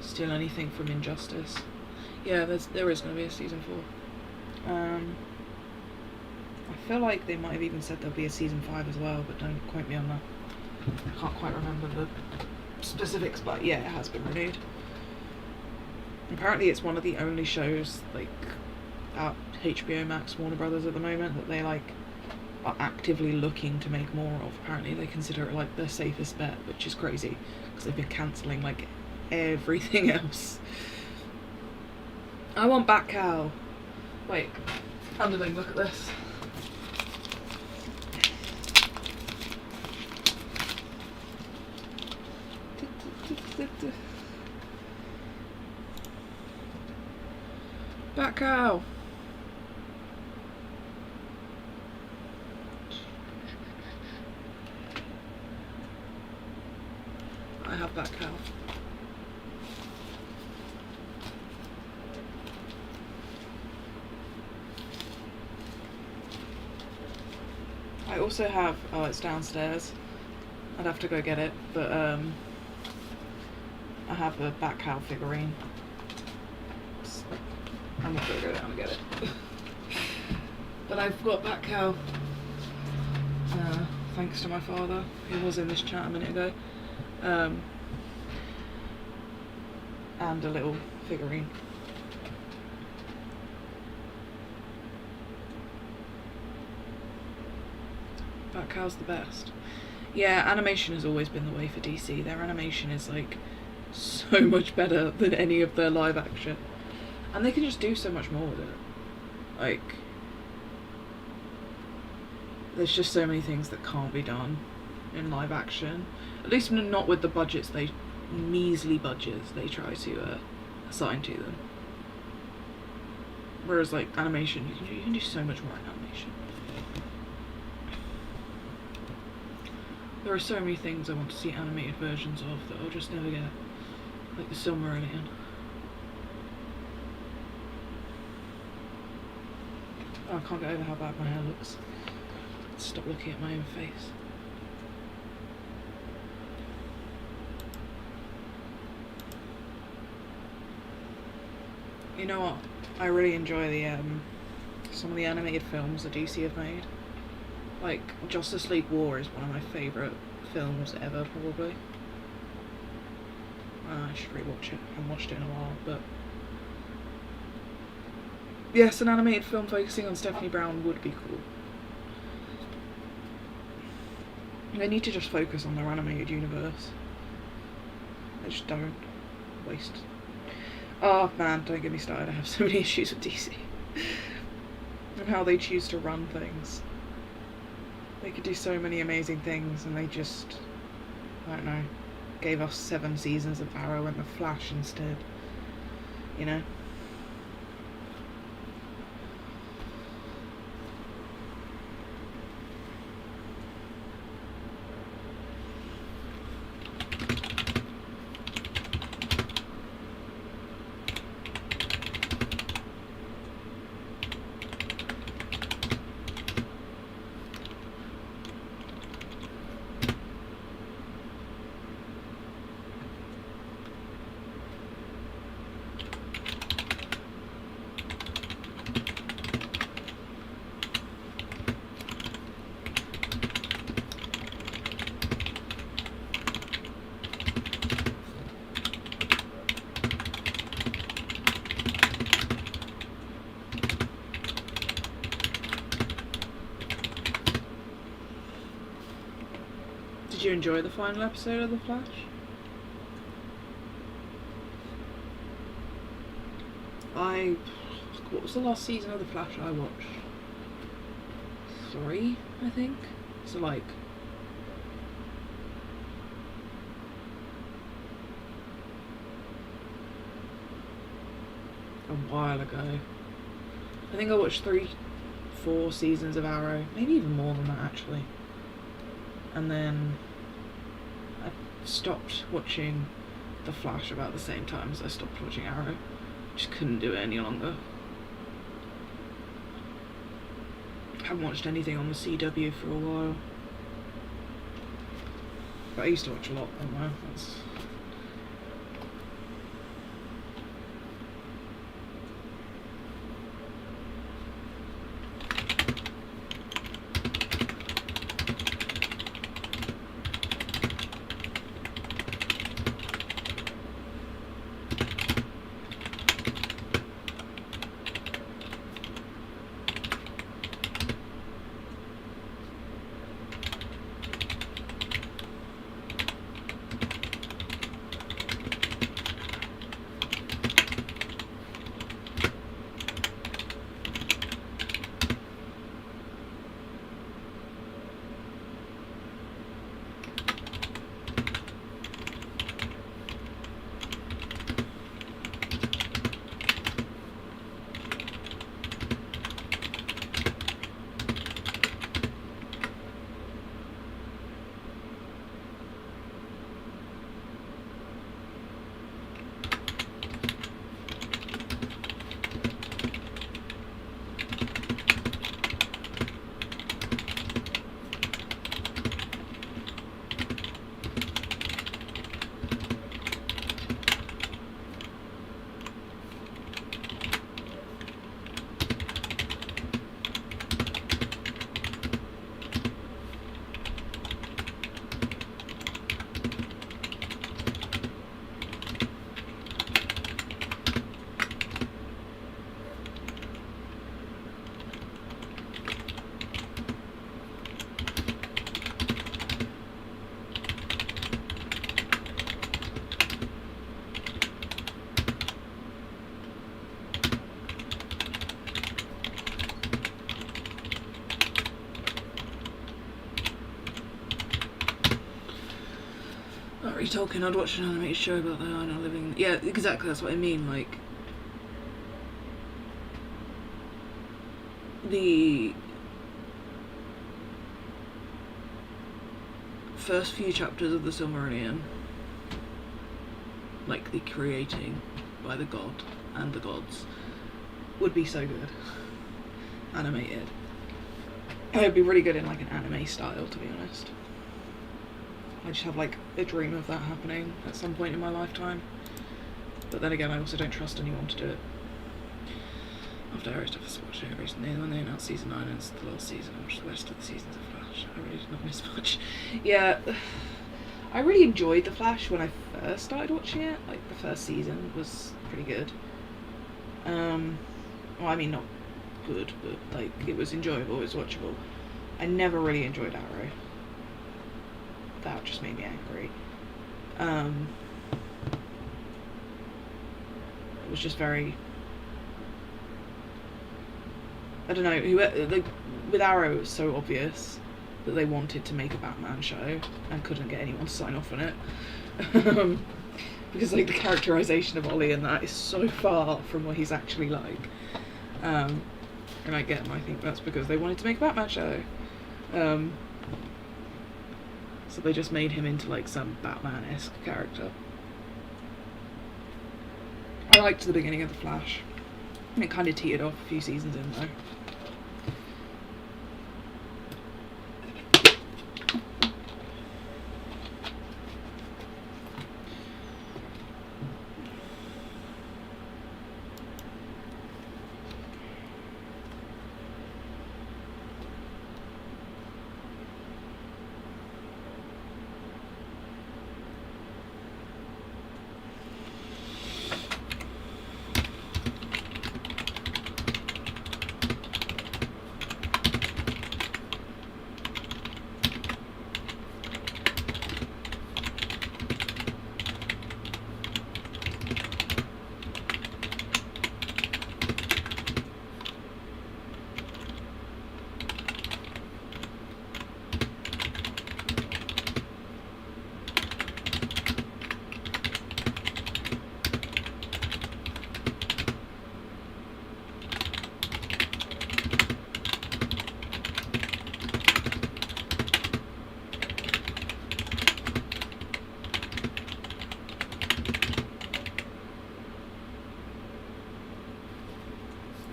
steal anything from Injustice. Yeah, there is going to be a season 4. I feel like they might have even said there'll be a season 5 as well, but don't quote me on that. I can't quite remember the specifics, but yeah, it has been renewed. Apparently it's one of the only shows like at HBO Max, Warner Brothers at the moment that they like are actively looking to make more of. Apparently they consider it like their safest bet, which is crazy because they've been cancelling like everything else. I want Batcow. Wait, underling, look at this. Batcow. I have Batcow. I also have, oh, it's downstairs. I'd have to go get it, but I have a Batcow figurine. I'm not gonna go down and get it. But I've got Batcow, thanks to my father, who was in this chat a minute ago. And a little figurine. Batcow's the best. Yeah, animation has always been the way for DC. Their animation is like so much better than any of their live action. And they can just do so much more with it. Like, there's just so many things that can't be done in live action. At least not with the measly budgets they try to assign to them. Whereas like animation, you can do so much more in animation. There are so many things I want to see animated versions of that I'll just never get. Like the Silmarillion. Oh, I can't get over how bad my hair looks. Stop looking at my own face. You know what? I really enjoy the some of the animated films that DC have made. Like Justice League War is one of my favourite films ever, probably. I should rewatch it. I haven't watched it in a while, but yes, an animated film focusing on Stephanie Brown would be cool. They need to just focus on their animated universe. They just don't waste. Oh man, don't get me started. I have so many issues with DC and how they choose to run things. They could do so many amazing things, and they just, I don't know, gave us 7 seasons of Arrow and The Flash instead. You know? you enjoy the final episode of The Flash? What was the last season of The Flash I watched? 3, I think. So like a while ago. I think I watched 3-4 seasons of Arrow, maybe even more than that actually. And then I stopped watching The Flash about the same time as I stopped watching Arrow. Just couldn't do it any longer. Haven't watched anything on the CW for a while. But I used to watch a lot on there. Tolkien, I'd watch an animated show about the Ainur living. Yeah, exactly, that's what I mean. Like, the first few chapters of the Silmarillion, like the creating by the god and the gods, would be so good animated. It would be really good in like an anime style, to be honest. I just have like a dream of that happening at some point in my lifetime. But then again, I also don't trust anyone to do it. After Arrow stuff, I watched it recently. When they announced season 9 and it's the last season, I watched the rest of the seasons of Flash. I really did not miss much. Yeah, I really enjoyed The Flash when I first started watching it. Like, the first season was pretty good. Well, I mean, not good, but like, it was enjoyable, it was watchable. I never really enjoyed Arrow. That just made me angry. It was just very, I don't know, with Arrow it was so obvious that they wanted to make a Batman show and couldn't get anyone to sign off on it. Because like the characterization of Ollie in that is so far from what he's actually like. And again, I think that's because they wanted to make a Batman show. So they just made him into like some Batman-esque character. I liked the beginning of The Flash. It kind of teetered off a few seasons in though.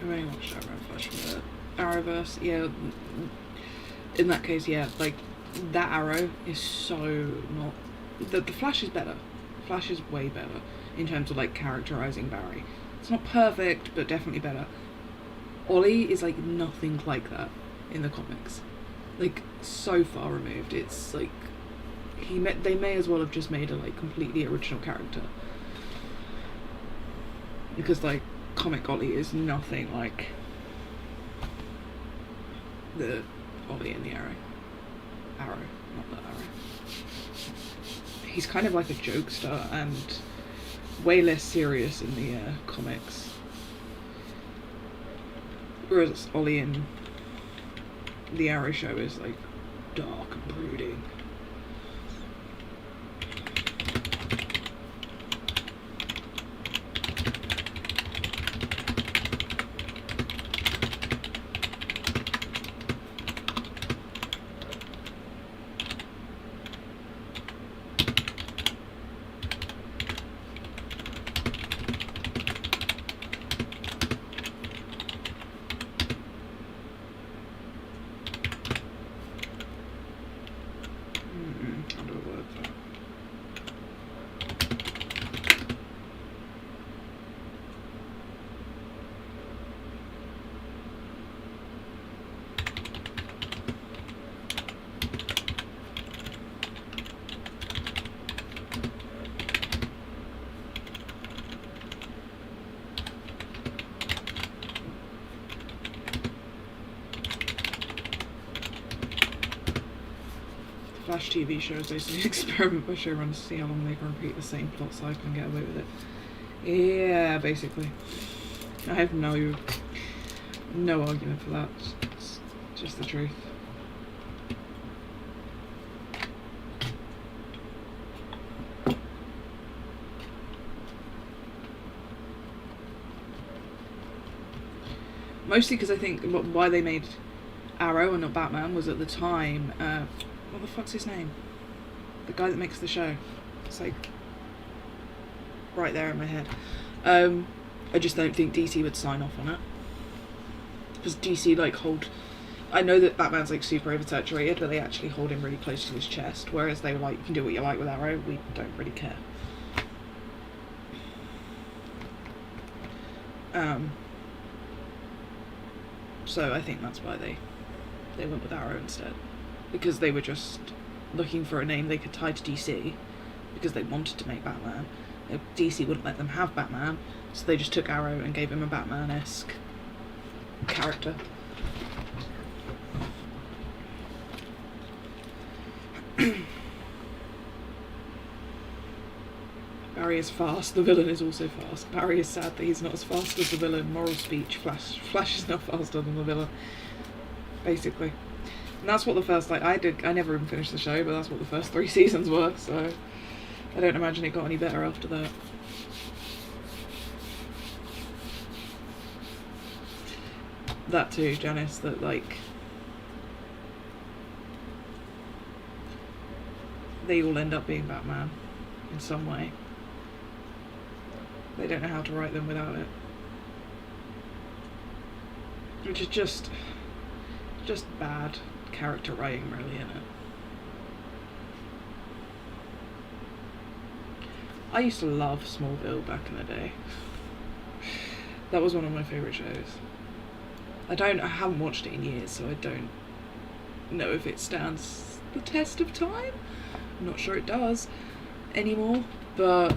I've only watched Arrow and Flash from the Arrowverse. Yeah, in that case, yeah, like, that Arrow is so not... The Flash is better. Flash is way better in terms of, like, characterising Barry. It's not perfect, but definitely better. Ollie is, like, nothing like that in the comics. Like, so far removed. It's, like... They may as well have just made a, like, completely original character. Because, like, comic Ollie is nothing like the Ollie in the Arrow. Arrow, not the Arrow. He's kind of like a jokester and way less serious in the comics. Whereas Ollie in the Arrow show is, like, dark and brooding. Flash TV show is basically an experiment by showrunners to see how long they can repeat the same plot cycle and get away with it. Yeah, basically. I have no argument for that. It's just the truth. Mostly because I think why they made Arrow and not Batman was at the time... what the fuck's his name? The guy that makes the show. It's like right there in my head. I just don't think DC would sign off on it. Because DC, like, hold... I know that Batman's, like, super oversaturated, but they actually hold him really close to his chest. Whereas they were like, you can do what you like with Arrow, we don't really care. So I think that's why they went with Arrow instead. Because they were just looking for a name they could tie to DC, because they wanted to make Batman. DC wouldn't let them have Batman, so they just took Arrow and gave him a Batman-esque character. Barry is fast, the villain is also fast. Barry is sad that he's not as fast as the villain. Moral speech, Flash is not faster than the villain, basically. And that's what the first, like, I never even finished the show, but that's what the first 3 seasons were, so I don't imagine it got any better after that. That too, Janice, that, like, they all end up being Batman in some way. They don't know how to write them without it. Which is just bad character writing, really, isn't it? I used to love Smallville back in the day. That was one of my favourite shows. I haven't watched it in years, so I don't know if it stands the test of time. I'm not sure it does anymore, but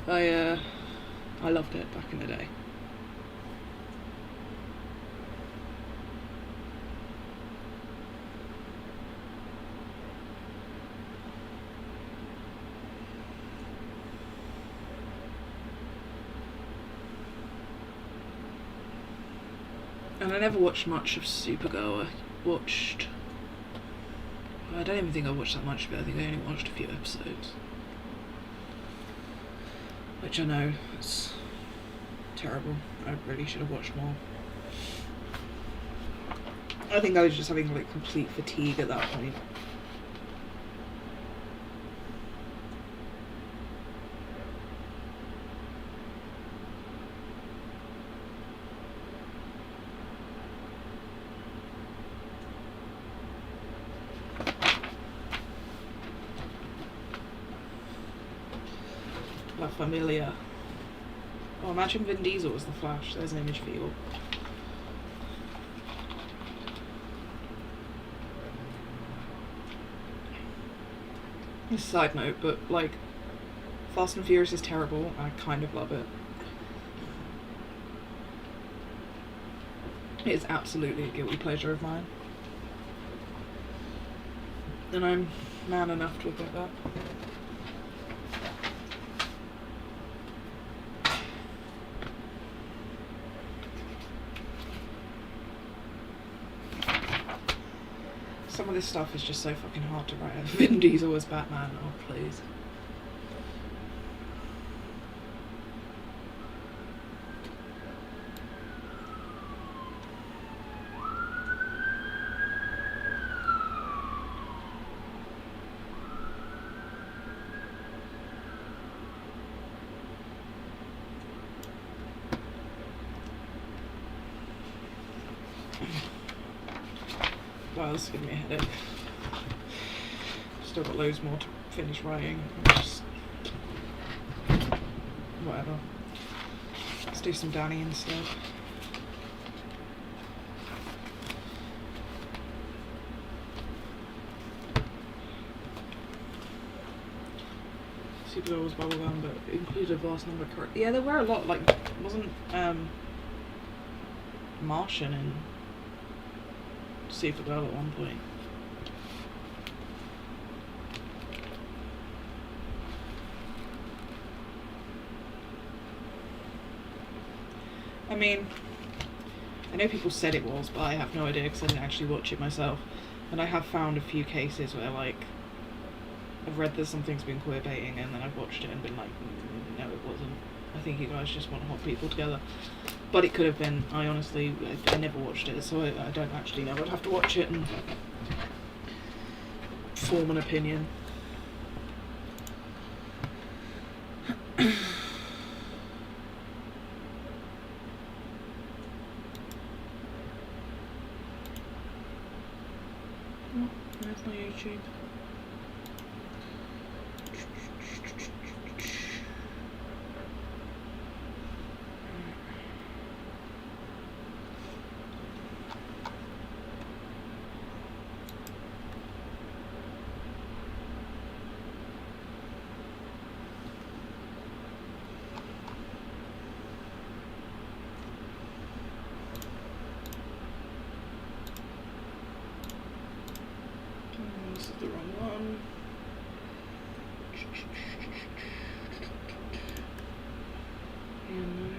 I loved it back in the day. And I never watched much of Supergirl. I don't even think I watched that much of it. I think I only watched a few episodes. Which I know is terrible. I really should have watched more. I think I was just having, like, complete fatigue at that point. familiar. Oh, imagine Vin Diesel was the Flash. There's an image for you all. This is a side note, but like, Fast and Furious is terrible. I kind of love it. It is absolutely a guilty pleasure of mine. And I'm man enough to admit that. Some of this stuff is just so fucking hard to write. Vin Diesel as Batman, oh please. Wow, this is giving me a headache. Still got loads more to finish writing. Just whatever. Let's do some Danny instead. Supergirl was bubblegum, but it included a vast number of correct. Yeah, there were a lot. Like, wasn't Martian in Supergirl at one point? I mean, I know people said it was, but I have no idea because I didn't actually watch it myself. And I have found a few cases where, like, I've read that something's been queer baiting and then I've watched it and been like, no, it wasn't. I think you guys just want hot people together. But it could have been. I honestly, I never watched it, so I don't actually know. I'd have to watch it and form an opinion. Oh, there's my YouTube. This is the wrong one. And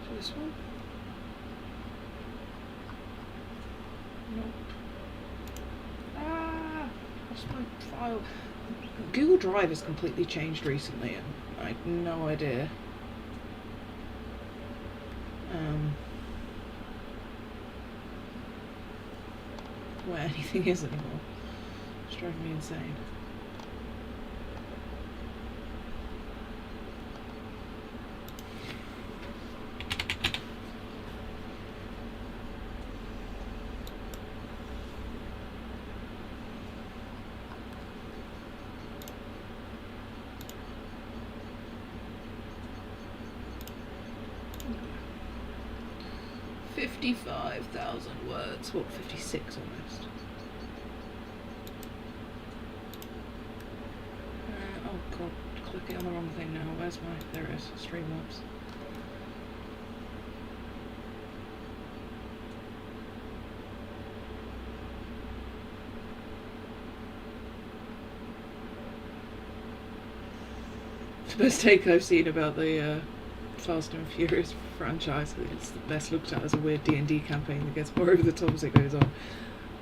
so this one? Nope. Ah! Lost my file. Google Drive has completely changed recently and I had no idea where anything is anymore. It's driving me insane. Okay. 55,000 words. What, 56 almost? Oh god, clicking on the wrong thing now. Where's my... There it is. Streamlabs. The best take I've seen about the Fast and Furious franchise, it's the best looked at as a weird D&D campaign that gets more over the top as it goes on.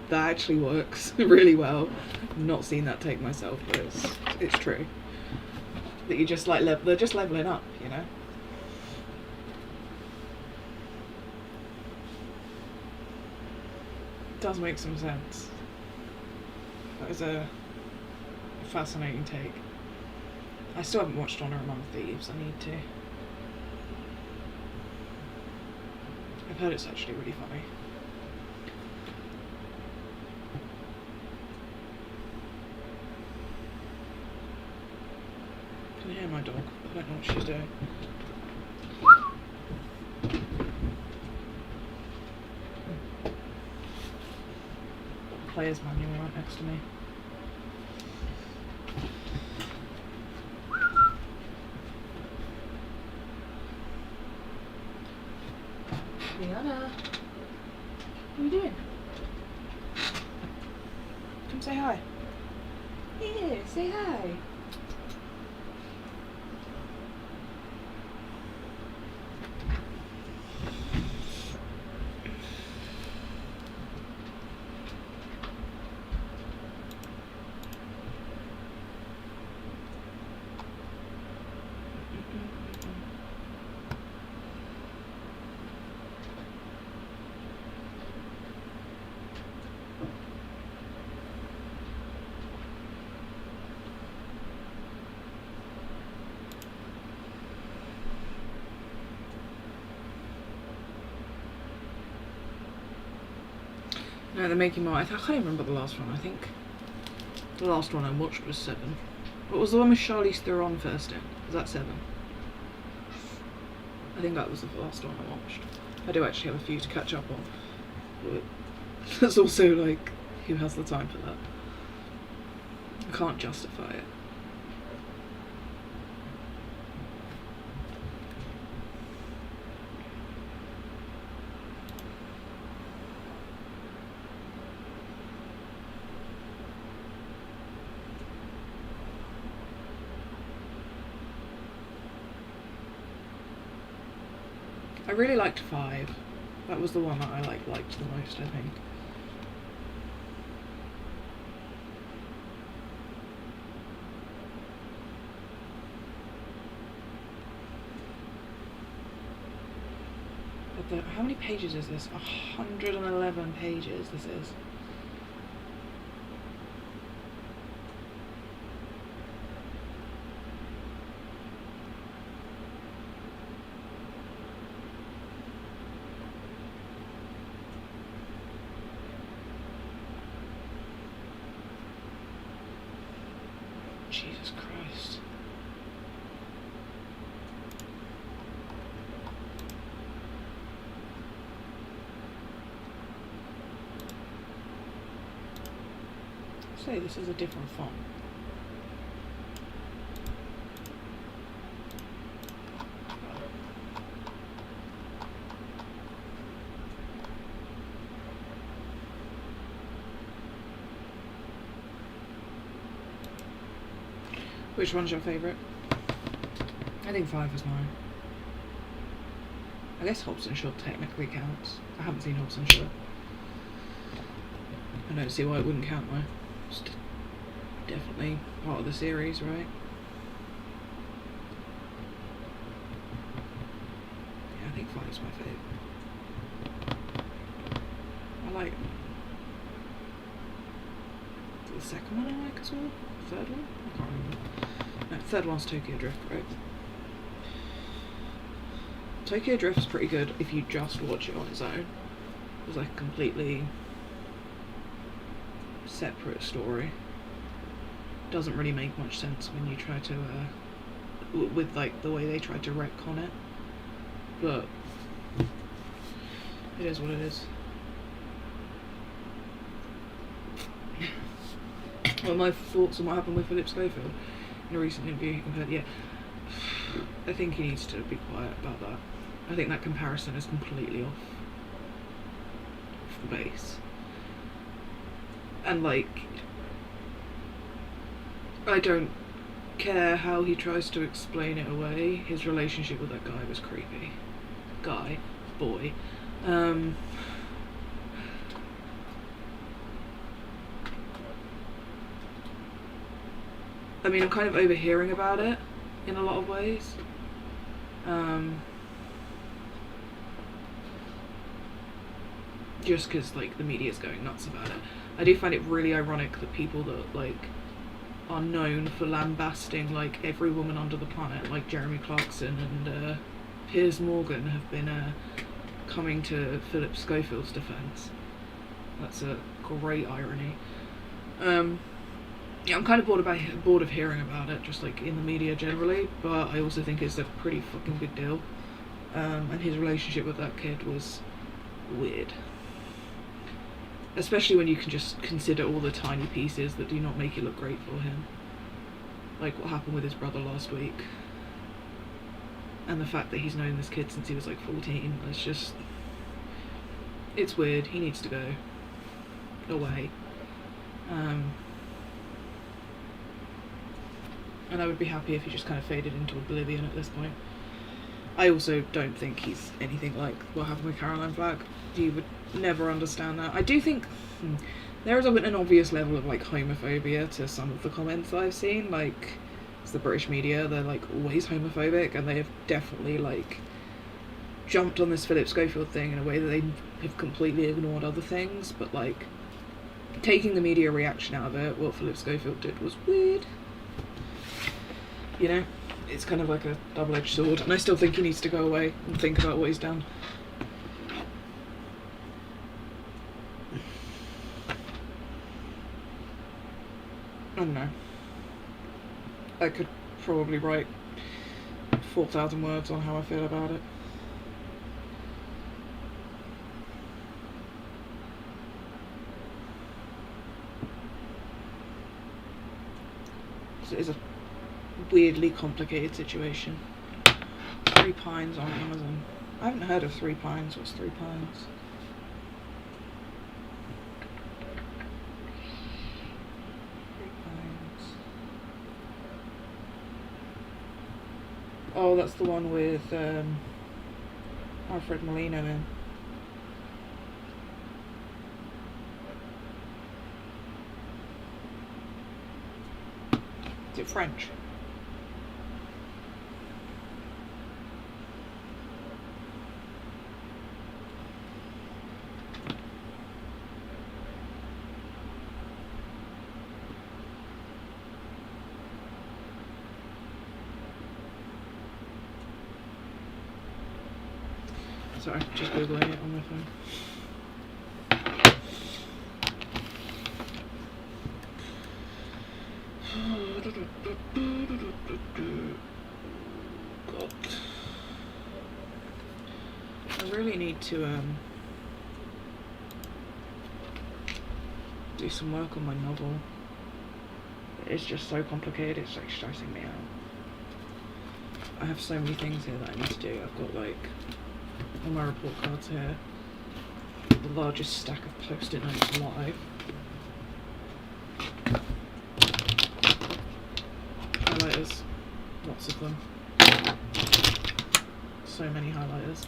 That actually works really well. I've not seen that take myself, but it's true. That you just like, they're just leveling up, you know? It does make some sense. That is a fascinating take. I still haven't watched Honor Among Thieves, I need to. heard it's actually really funny. Can you hear my dog? I don't know what she's doing. Player's manual right next to me. Liana, what are you doing? Come say hi. Here, say hi. No, they're making more. I can't even remember the last one. I think the last one I watched was 7. What was the one with Charlize Theron first in? Was that 7? I think that was the last one I watched. I do actually have a few to catch up on. But there's also like, who has the time for that? I can't justify it. I really liked 5. That was the one that I liked the most, I think. But how many pages is this? 111 pages this is. Jesus Christ. Say this is a different font. Which one's your favourite? I think 5 is mine. I guess Hobbs and Shaw technically counts. I haven't seen Hobbs and Shaw. I don't see why it wouldn't count though. It's definitely part of the series, right? Yeah, I think 5 is my favourite. I like the second one I like as well? The third one? I can't remember. No, the third one's Tokyo Drift, right? Tokyo Drift's pretty good if you just watch it on its own. It's like a completely separate story. Doesn't really make much sense when you try to, with like the way they try to retcon it. But it is what it is. Well, my thoughts on what happened with Philip Schofield in a recent interview, he compared, yeah, I think he needs to be quiet about that. I think that comparison is completely off the base. And like, I don't care how he tries to explain it away. His relationship with that guy was creepy. Boy. I mean, I'm kind of overhearing about it in a lot of ways. Just because, like, the media's going nuts about it. I do find it really ironic that people that, like, are known for lambasting, like, every woman under the planet, like Jeremy Clarkson and Piers Morgan, have been coming to Philip Schofield's defence. That's a great irony. Yeah, I'm kind of bored of hearing about it, just like in the media generally, but I also think it's a pretty fucking big deal. And his relationship with that kid was weird. Especially when you can just consider all the tiny pieces that do not make it look great for him. Like what happened with his brother last week. And the fact that he's known this kid since he was like 14. It's just... it's weird. He needs to go away. And I would be happy if he just kind of faded into oblivion at this point. I also don't think he's anything like what happened with Caroline Flack. You would never understand that. I do think there is an obvious level of like homophobia to some of the comments that I've seen. Like, it's the British media, they're like always homophobic, and they have definitely like jumped on this Philip Schofield thing in a way that they have completely ignored other things. But like, taking the media reaction out of it, what Philip Schofield did was weird. You know, it's kind of like a double-edged sword, and I still think he needs to go away and think about what he's done. I don't know. I could probably write 4,000 words on how I feel about it. So it is a weirdly complicated situation. 3 Pines on Amazon. I haven't heard of 3 Pines. What's 3 Pines? 3 Pines. Oh, that's the one with Alfred Molina in. Is it French? Sorry, just googling it on my phone. God. I really need to do some work on my novel. It's just so complicated, it's like stressing me out. I have so many things here that I need to do. I've got like all my report cards here, the largest stack of post-it notes alive. Highlighters, lots of them. So many highlighters.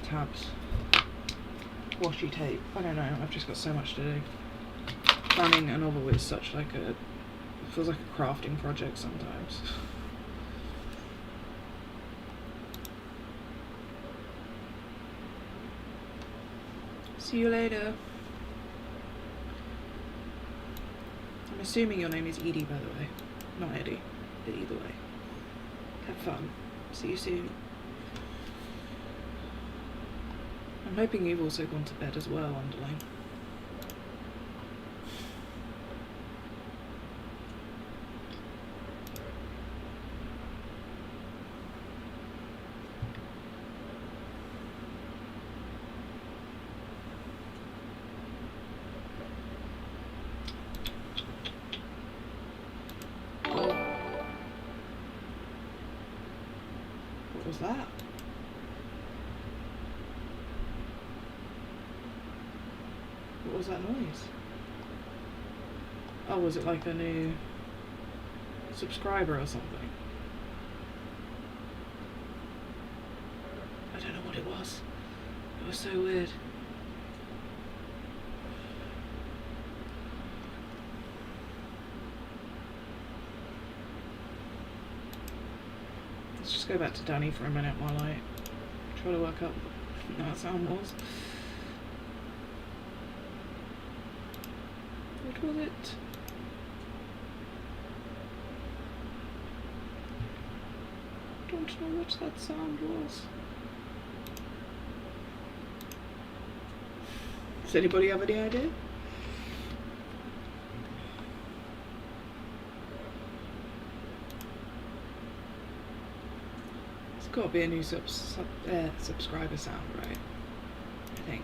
Tabs. Washi tape. I don't know, I've just got so much to do. Planning a novel is such like a... it feels like a crafting project sometimes. See you later. I'm assuming your name is Edie, by the way. Not Eddie, but either way. Have fun. See you soon. I'm hoping you've also gone to bed as well, underling. What was that? What was that noise? Oh, was it like a new subscriber or something? I don't know what it was. It was so weird. Let's just go back to Danny for a minute while I try to work out what that sound was. What was it? don't know what that sound was. Does anybody have any idea? It's got to be a new subscriber sound, right? I think.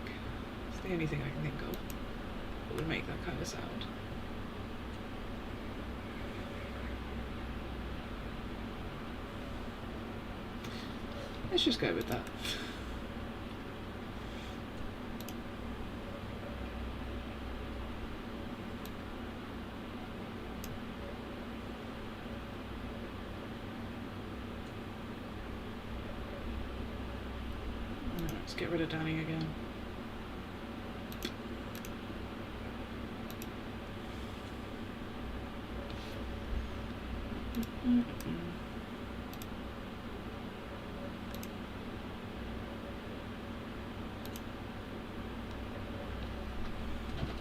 It's the only thing I can think of that would make that kind of sound. Let's just go with that. Let's get rid of Danny again.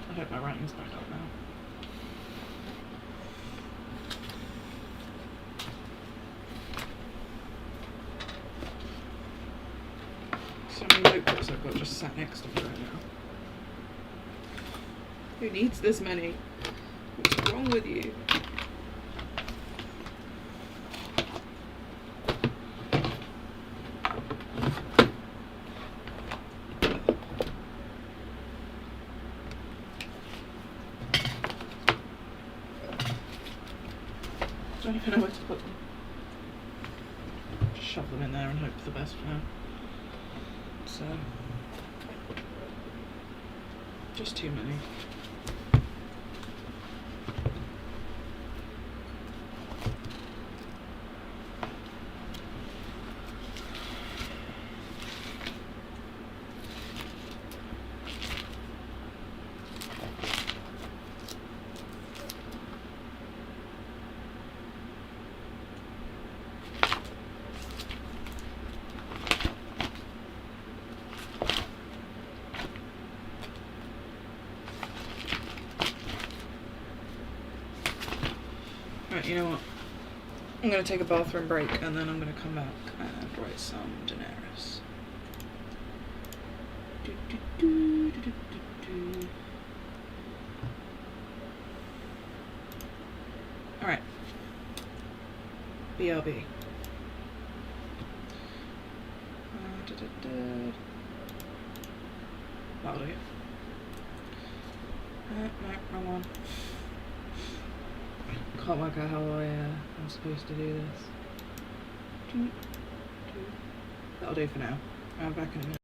I hope my writing's back up now. So many notebooks I've got just sat next to me right now. Who needs this many? What's wrong with you? I don't even know where to put them. Just shove them in there and hope for the best for now. So, just too many. Right, you know what? I'm going to take a bathroom break and then I'm going to come back and write some Daenerys. Alright. BRB. That'll do. No, wrong one. Can't work out how I'm supposed to do this. That'll do for now. I'm back in a minute.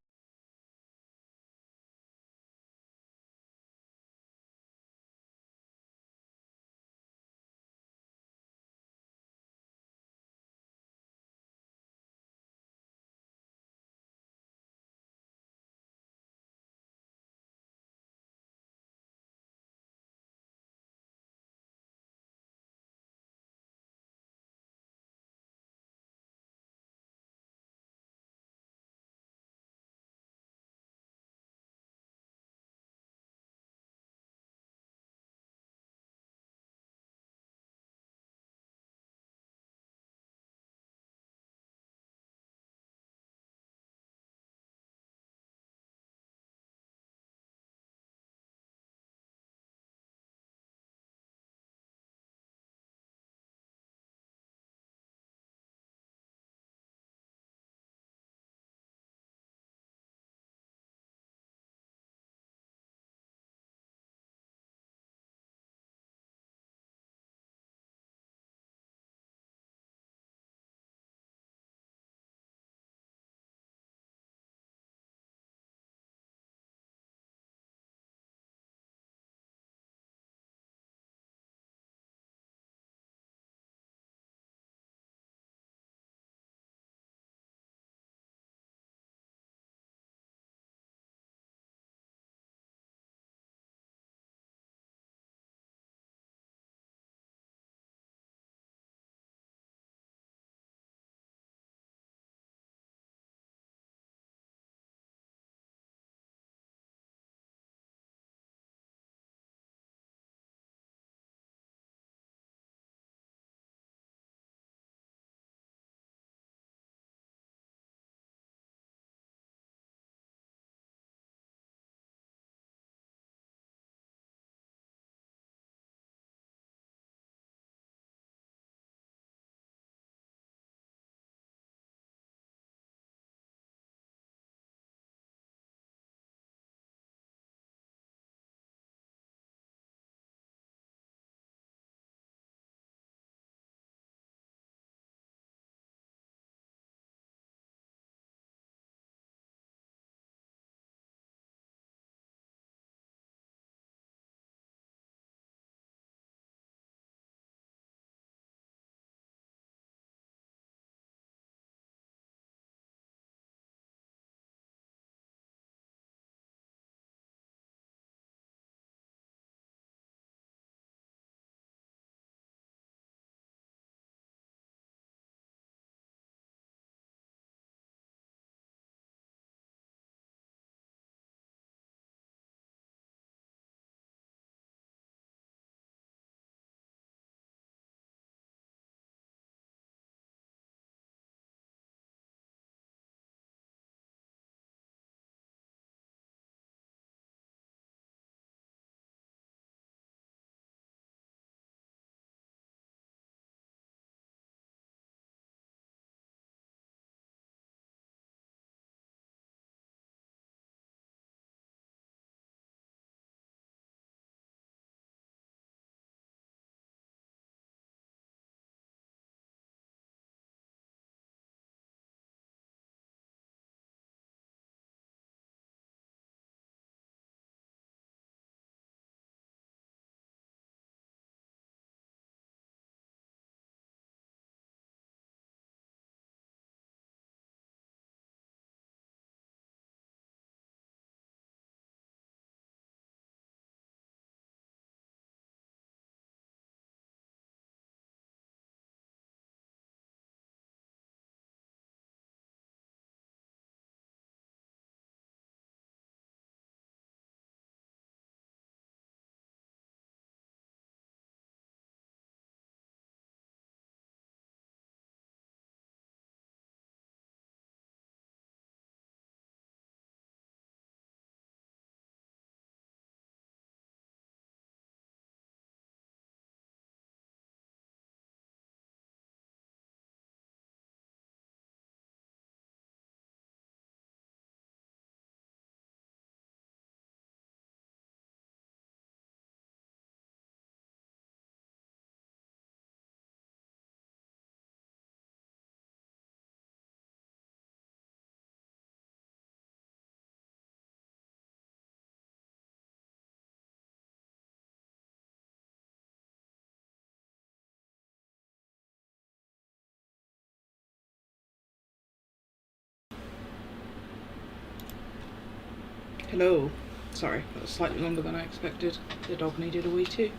Hello. Sorry, that was slightly longer than I expected. The dog needed a wee too.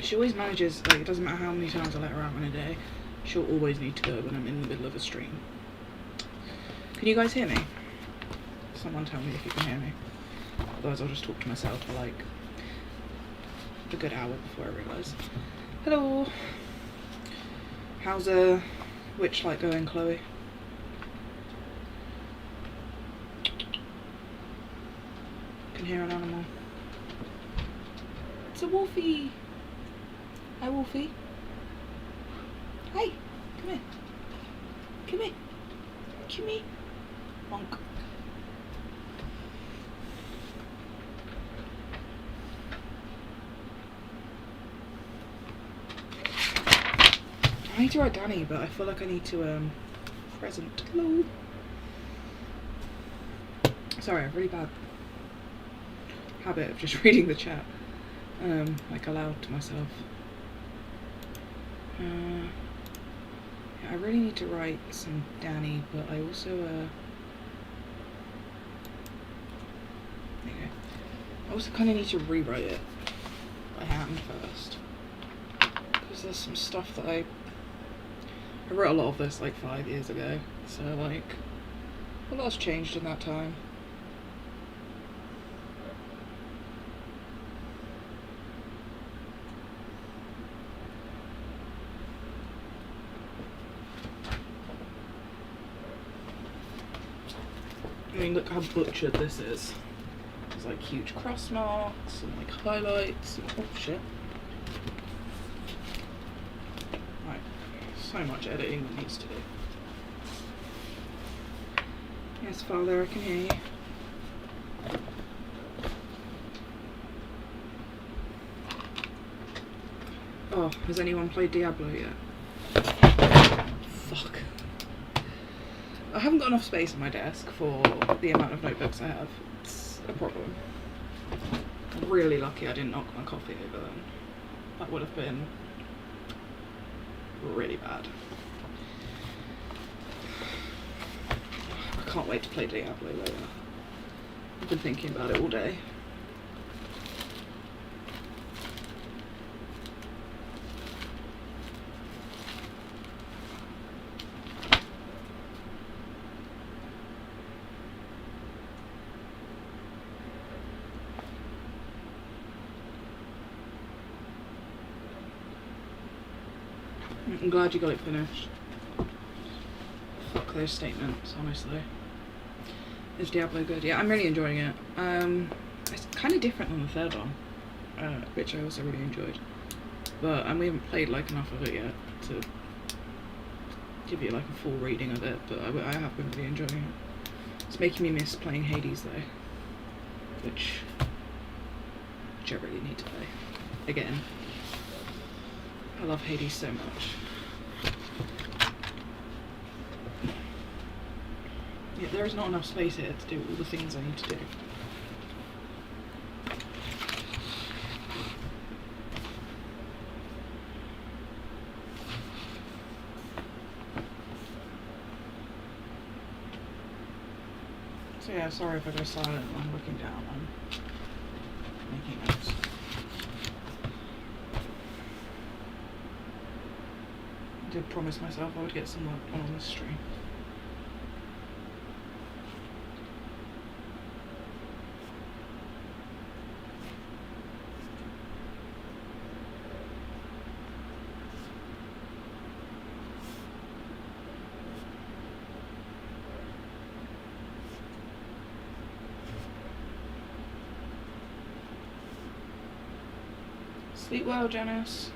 She always manages, like, it doesn't matter how many times I let her out in a day, she'll always need to go when I'm in the middle of a stream. Can you guys hear me? Someone tell me if you can hear me. Otherwise I'll just talk to myself for like a good hour before I realise. Hello! How's Witchlight going, Chloe? Can hear an animal. It's a wolfie! Hi, Wolfie. Hi, come here. Come here. Come here. Bonk. I need to write Danny, but I feel like I need to, present. Hello. Sorry, I have a really bad habit of just reading the chat, like aloud to myself. Yeah, I really need to write some Danny, but I also, there you go. I also kind of need to rewrite it by hand first, because there's some stuff that I wrote a lot of this like 5 years ago, so like a lot's changed in that time. I mean, look how butchered this is. There's like huge cross marks and like highlights and oh shit. Right, so much editing that needs to do. Yes, Father, I can hear you. Oh, has anyone played Diablo yet? Fuck. I haven't got enough space on my desk for the amount of notebooks I have. It's a problem. I'm really lucky I didn't knock my coffee over then. That would have been really bad. I can't wait to play Diablo later. I've been thinking about it all day. I'm glad you got it finished. Fuck those statements, honestly. Is Diablo good? Yeah, I'm really enjoying it. It's kind of different than the third one, which I also really enjoyed. But we haven't played like enough of it yet to give you like a full reading of it. But I have been really enjoying it. It's making me miss playing Hades though, which I really need to play again. I love Hades so much. Yeah, there is not enough space here to do all the things I need to do. So yeah, sorry if I go silent when I'm looking down. I'm making notes. I did promise myself I would get some work done on this stream. Sleep well, Janice.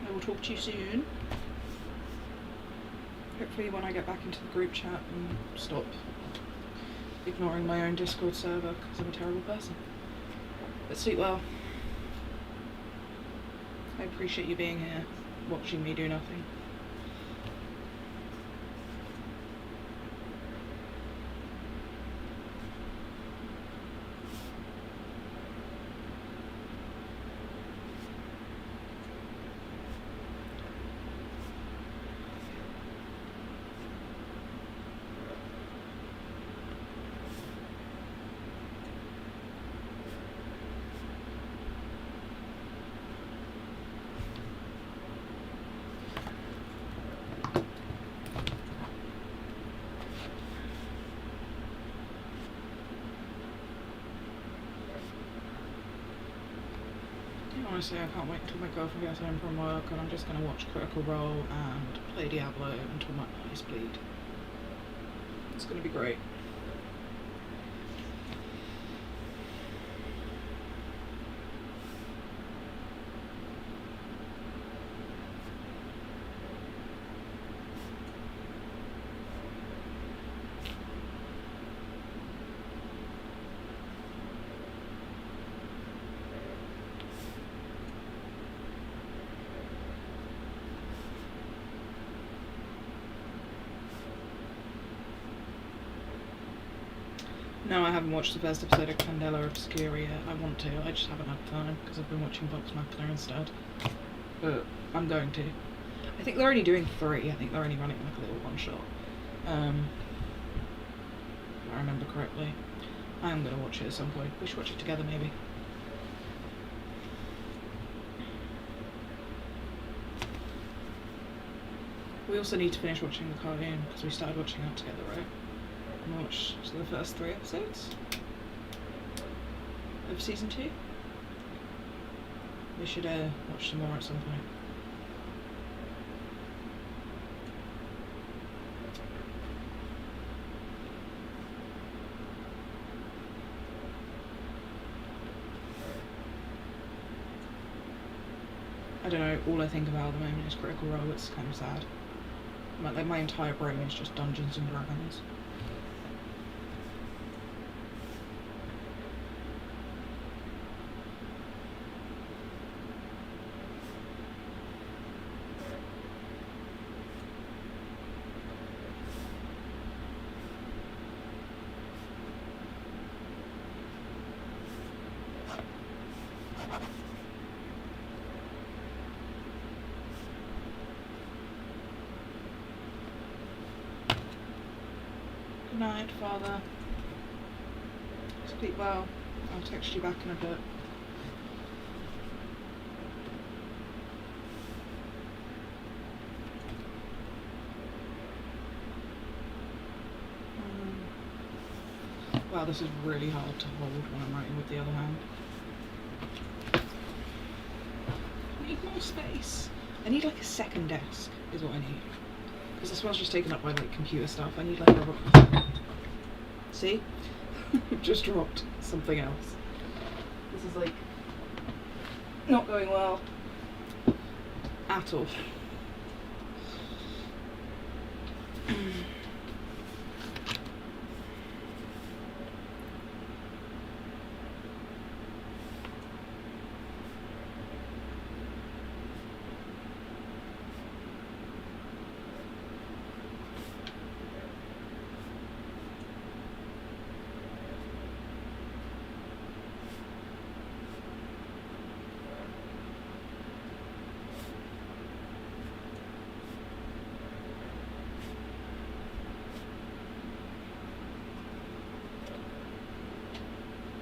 I will talk to you soon. Hopefully when I get back into the group chat and stop ignoring my own Discord server because I'm a terrible person. But sleep well. I appreciate you being here, watching me do nothing. honestly, I can't wait until my girlfriend gets home from work and I'm just going to watch Critical Role and play Diablo until my eyes bleed. It's going to be great. No, I haven't watched the first episode of Candela Obscura yet. I want to, I just haven't had time because I've been watching Vox Machina instead. But I'm going to. I think they're only doing 3. I think they're only running like a little one shot. If I remember correctly. I am going to watch it at some point. We should watch it together maybe. We also need to finish watching the cartoon because we started watching that together, right? And watched the first 3 episodes of season 2. We should watch some more at some point. I don't know, all I think about at the moment is Critical Role. It's kind of sad. Like my entire brain is just Dungeons and Dragons. Good night, Father. Sleep well. I'll text you back in a bit. Wow, this is really hard to hold when I'm writing with the other hand. I need more space. I need like a second desk, is what I need. Because this one's just taken up by like computer stuff. I need like a... See? I've just dropped something else. This is like not going well at all.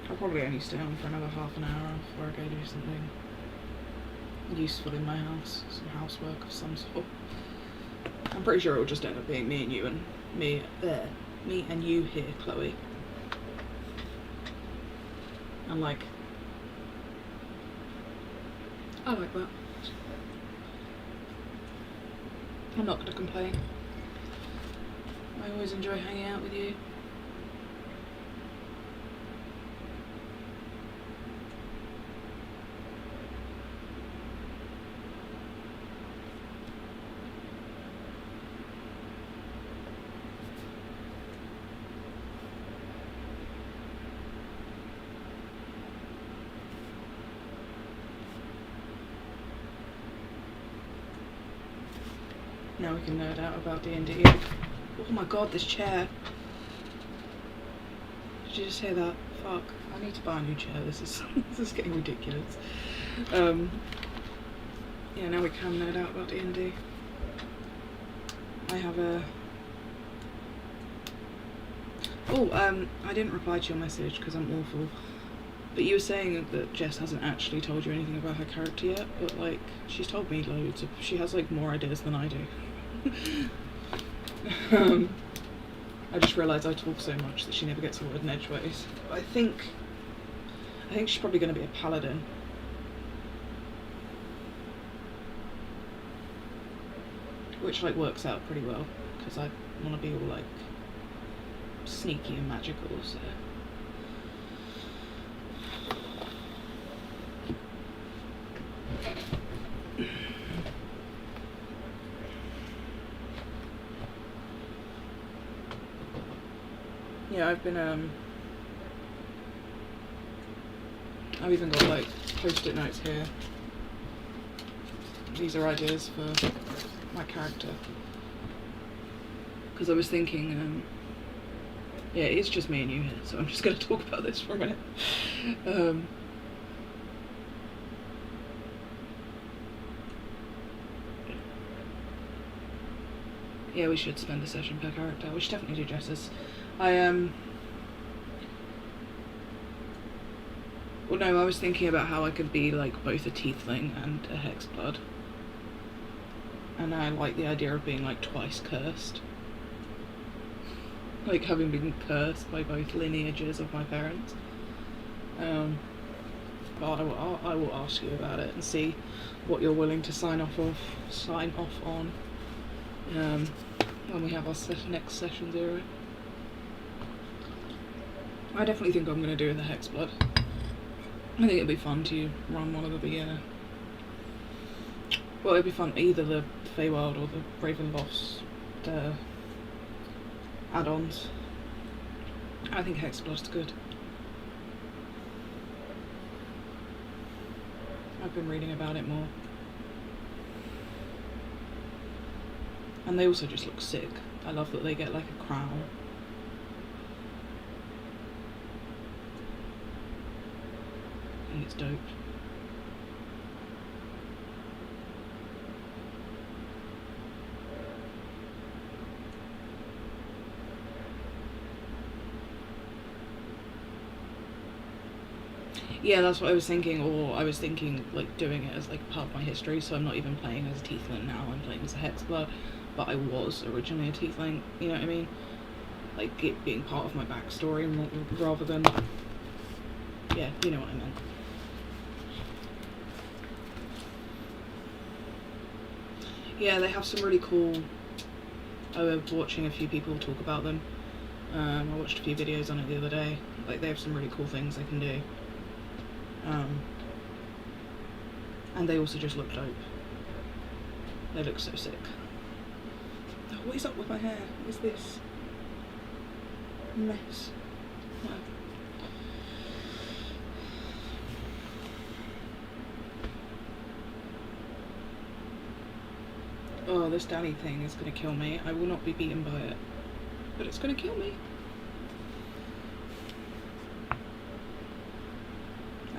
I'll probably only stay on for another half an hour before I go do something useful in my house, some housework of some sort. I'm pretty sure it will just end up being me and you and me and you here, Chloe. And like, I like that. I'm not gonna complain. I always enjoy hanging out with you. Now we can nerd out about D&D. Oh my god, this chair. Did you just hear that? Fuck. I need to buy a new chair. This is getting ridiculous. Yeah, now we can nerd out about D&D. I have a... Oh, I didn't reply to your message because I'm awful. But you were saying that Jess hasn't actually told you anything about her character yet, but like, she's told me loads. She has like more ideas than I do. I just realised I talk so much that she never gets a word in edgeways. I think she's probably going to be a paladin. which like works out pretty well because I want to be all like sneaky and magical. So yeah, I've even got like post-it notes here. These are ideas for my character. Because I was thinking, yeah, it's just me and you here, so I'm just going to talk about this for a minute. Yeah, we should spend a session per character. We should definitely do justice. Well, no, I was thinking about how I could be like both a tiefling and a hexblood. And I like the idea of being like twice cursed. Like having been cursed by both lineages of my parents. But I will ask you about it and see what you're willing to sign off on when we have our next session 0. I definitely think I'm going to do the hexblood. I think it'd be fun to run one of the well, it'd be fun either the Feywild or the Ravenloft add-ons. I think hexblood's good. I've been reading about it more. And they also just look sick. I love that they get like a crown. I think it's dope. Yeah, that's what I was thinking, or I was thinking like doing it as like part of my history, so I'm not even playing as a tiefling now, I'm playing as a hexblood, but I was originally a tiefling, you know what I mean? Like it being part of my backstory rather than, yeah, you know what I meant. Yeah, they have some really cool, I was watching a few people talk about them. I watched a few videos on it the other day. Like they have some really cool things they can do. And they also just look dope. They look so sick. Oh, what is up with my hair? What is this mess? Oh, this Danny thing is going to kill me. I will not be beaten by it, but it's going to kill me.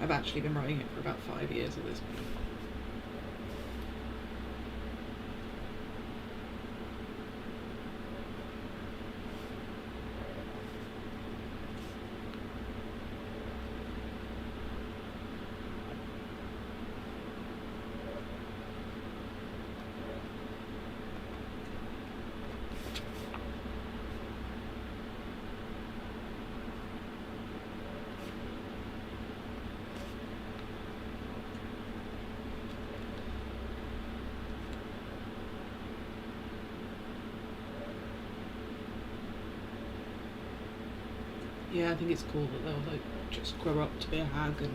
I've actually been writing it for about 5 years at this point. Yeah, I think it's cool that they'll like just grow up to be a hag and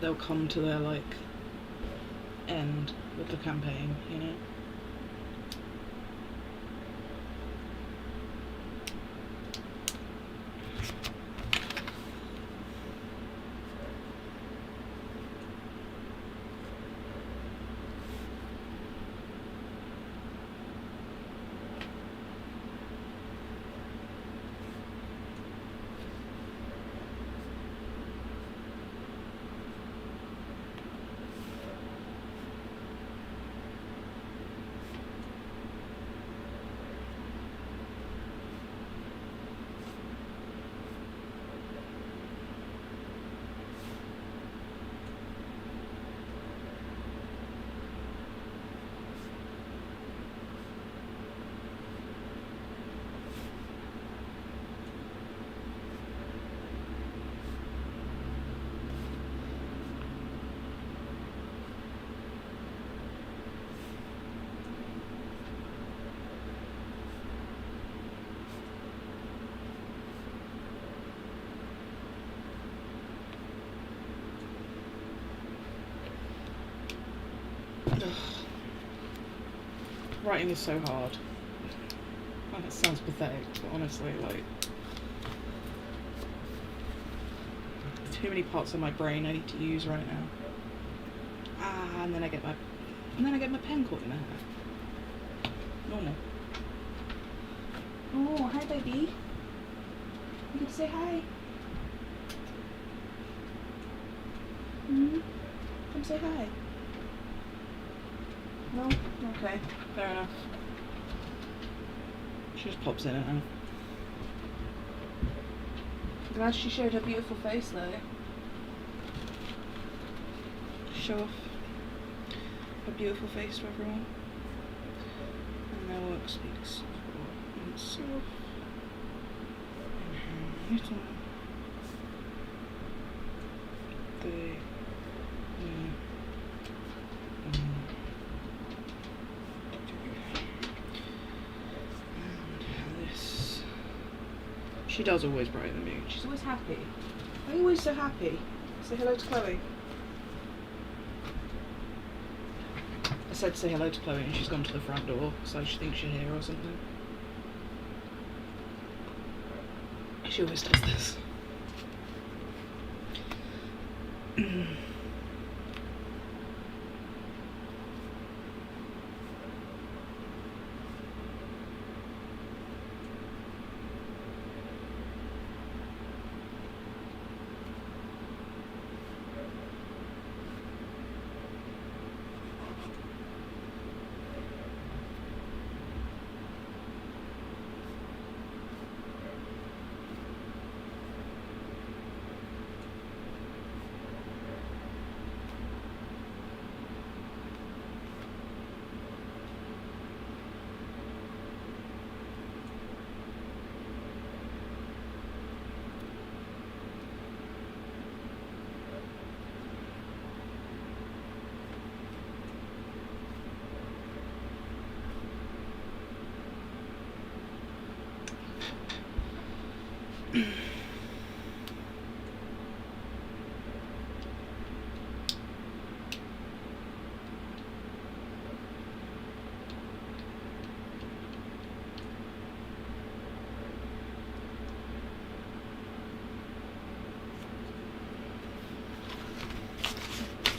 they'll come to their like end with the campaign, you know? Writing is so hard. And it sounds pathetic, but honestly, like, too many parts of my brain I need to use right now. And then I get my pen caught in my hair. Normal. Oh, hi baby. You can say hi. Come say hi. No? Okay, fair enough. She just pops in it now. Glad she showed her beautiful face though. Show off her beautiful face to everyone. And their work speaks for itself. And how little they She does always brighten the mood. She's always happy. Why are you always so happy? Say hello to Chloe. I said say hello to Chloe and she's gone to the front door, so she thinks you're here or something. She always does this.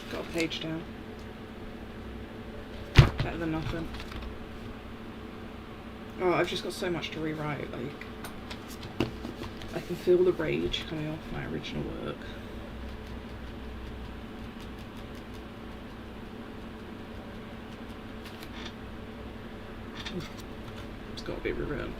Got a page down. Better than nothing. Oh, I've just got so much to rewrite, like, I can feel the rage coming off my original work. It's got to be rewritten.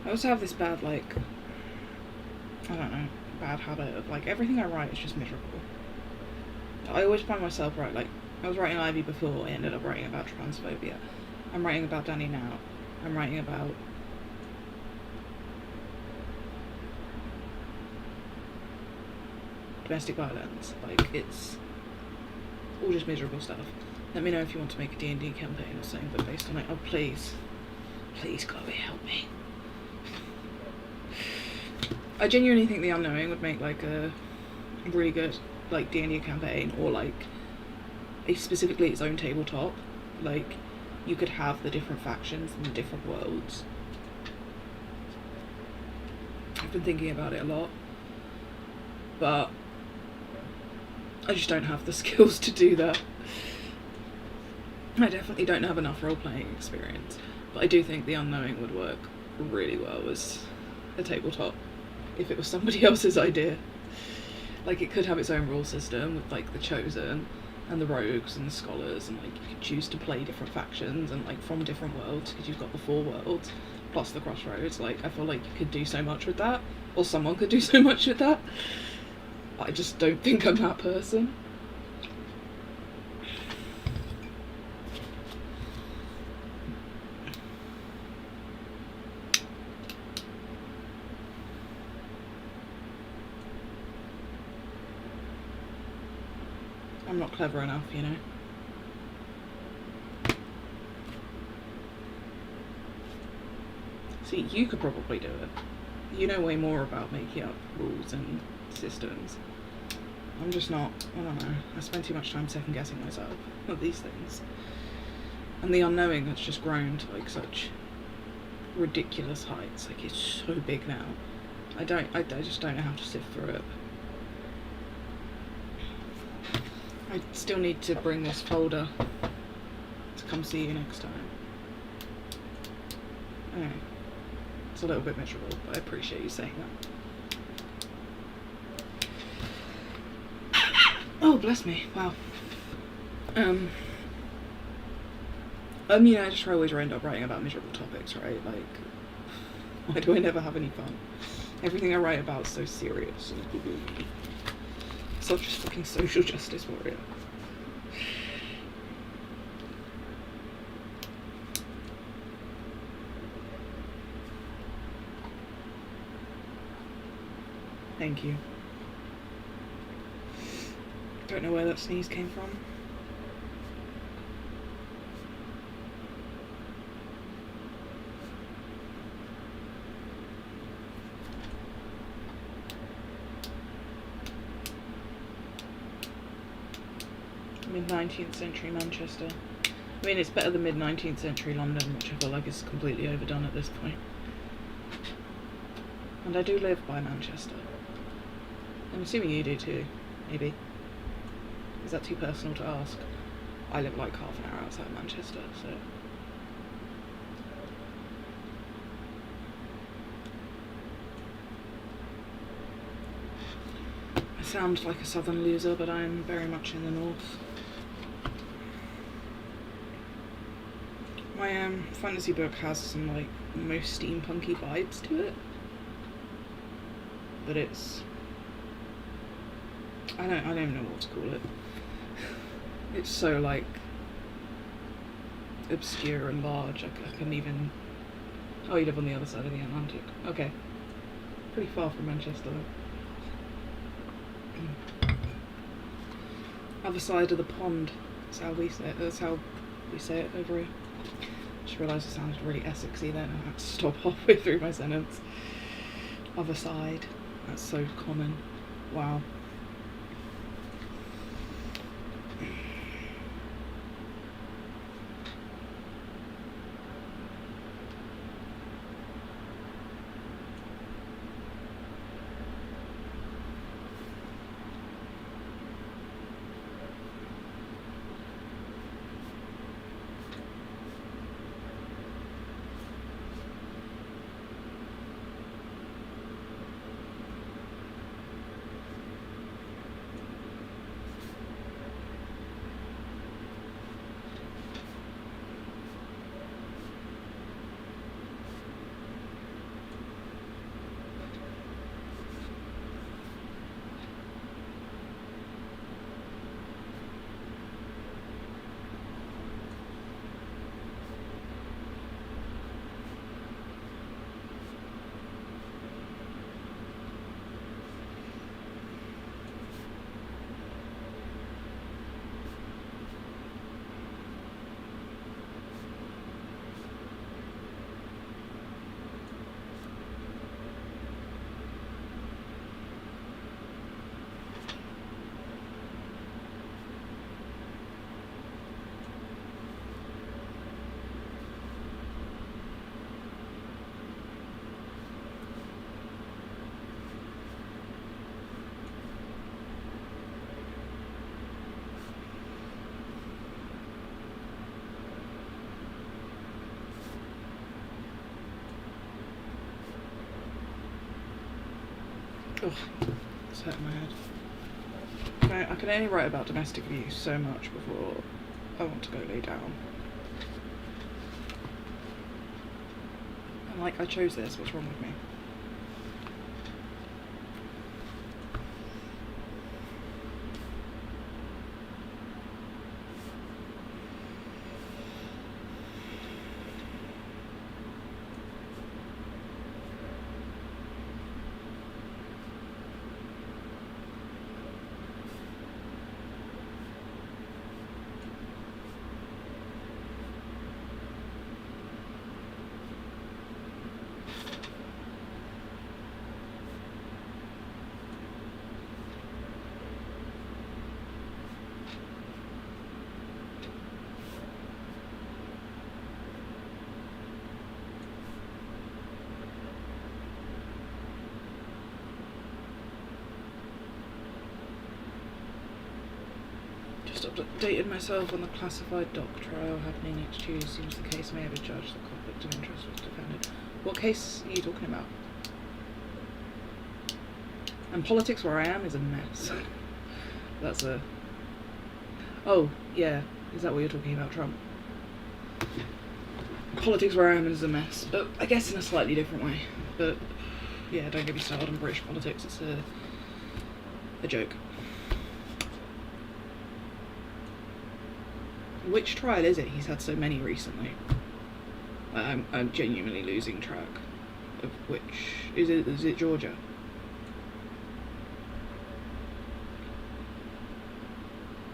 I also have this bad, like, I don't know, bad habit of, like, everything I write is just miserable. I always find myself like, I was writing Ivy before, I ended up writing about transphobia. I'm writing about Danny now. I'm writing about domestic violence. Like, it's all just miserable stuff. Let me know if you want to make a D&D campaign or something, but based on it. Oh, please. Please, Chloe, help me. I genuinely think The Unknowing would make, like, a really good, like, D&D campaign, or, like, specifically its own tabletop. Like, you could have the different factions and the different worlds. I've been thinking about it a lot, but I just don't have the skills to do that. I definitely don't have enough role-playing experience, but I do think The Unknowing would work really well as a tabletop if it was somebody else's idea. Like, it could have its own rule system with, like, the Chosen and the Rogues and the Scholars, and, like, you could choose to play different factions and, like, from different worlds, because you've got the 4 worlds plus the Crossroads. Like, I feel like you could do so much with that, or someone could do so much with that. I just don't think I'm that person. I'm not clever enough, you know. See, you could probably do it. You know way more about making up rules and systems. I'm just not, I don't know. I spend too much time second guessing myself with these things. And the unknowing that's just grown to like such ridiculous heights. Like, it's so big now. I just don't know how to sift through it. I still need to bring this folder to come see you next time. Anyway, it's a little bit miserable, but I appreciate you saying that. Oh, bless me. Wow. I just always end up writing about miserable topics, right? Like, why do I never have any fun? Everything I write about is so serious. Such a fucking social justice warrior. Thank you. Don't know where that sneeze came from. Mid-19th century Manchester. I mean, it's better than mid-19th century London, which I feel like is completely overdone at this point. And I do live by Manchester. I'm assuming you do too, maybe. Is that too personal to ask? I live like half an hour outside Manchester, so... I sound like a southern loser, but I am very much in the north. My fantasy book has some like most steampunky vibes to it, but it's I don't even know what to call it. It's so like obscure and large. I couldn't even. Oh, you live on the other side of the Atlantic. Okay, pretty far from Manchester though. Other side of the pond. That's how we say it. That's how we say it over here. Just realised it sounded really Essexy then. I had to stop halfway through my sentence. Other side. That's so common. Wow. Ugh, it's hurting my head. I can only write about domestic abuse so much before I want to go lay down. And like, I chose this, what's wrong with me? stopped updating myself on the classified doc trial happening next Tuesday. Seems the case may have a judge. The conflict of interest was defended. What case are you talking about? And politics where I am is a mess. That's a... Oh, yeah. Is that what you're talking about, Trump? Politics where I am is a mess. But I guess in a slightly different way. But, yeah, don't get me started on British politics. It's a joke. Which trial is it? He's had so many recently. I'm genuinely losing track of which. Is it Georgia?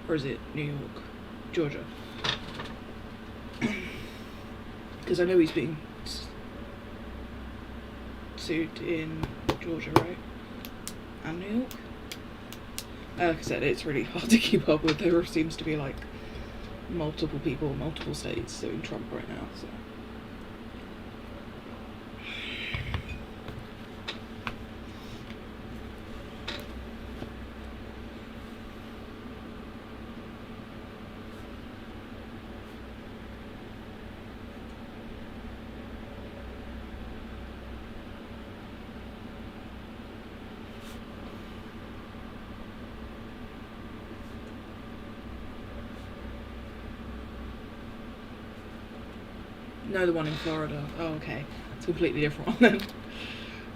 Or is it New York? Georgia. Because I know he's being sued in Georgia, right? And New York? Like I said, it's really hard to keep up with. There seems to be like multiple people, multiple states suing Trump right now, so. No, the one in Florida. Oh, okay. It's a completely different one then.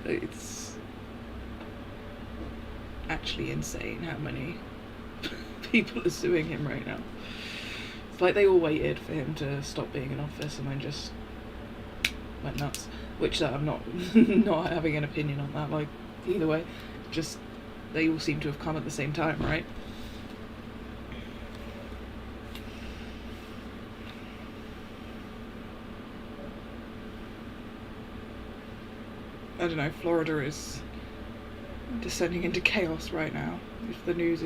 It's actually insane how many people are suing him right now. It's like they all waited for him to stop being in office and then just went nuts. Which I'm not not having an opinion on that, like, either way. Just, they all seem to have come at the same time, right? I don't know, Florida is descending into chaos right now, if the news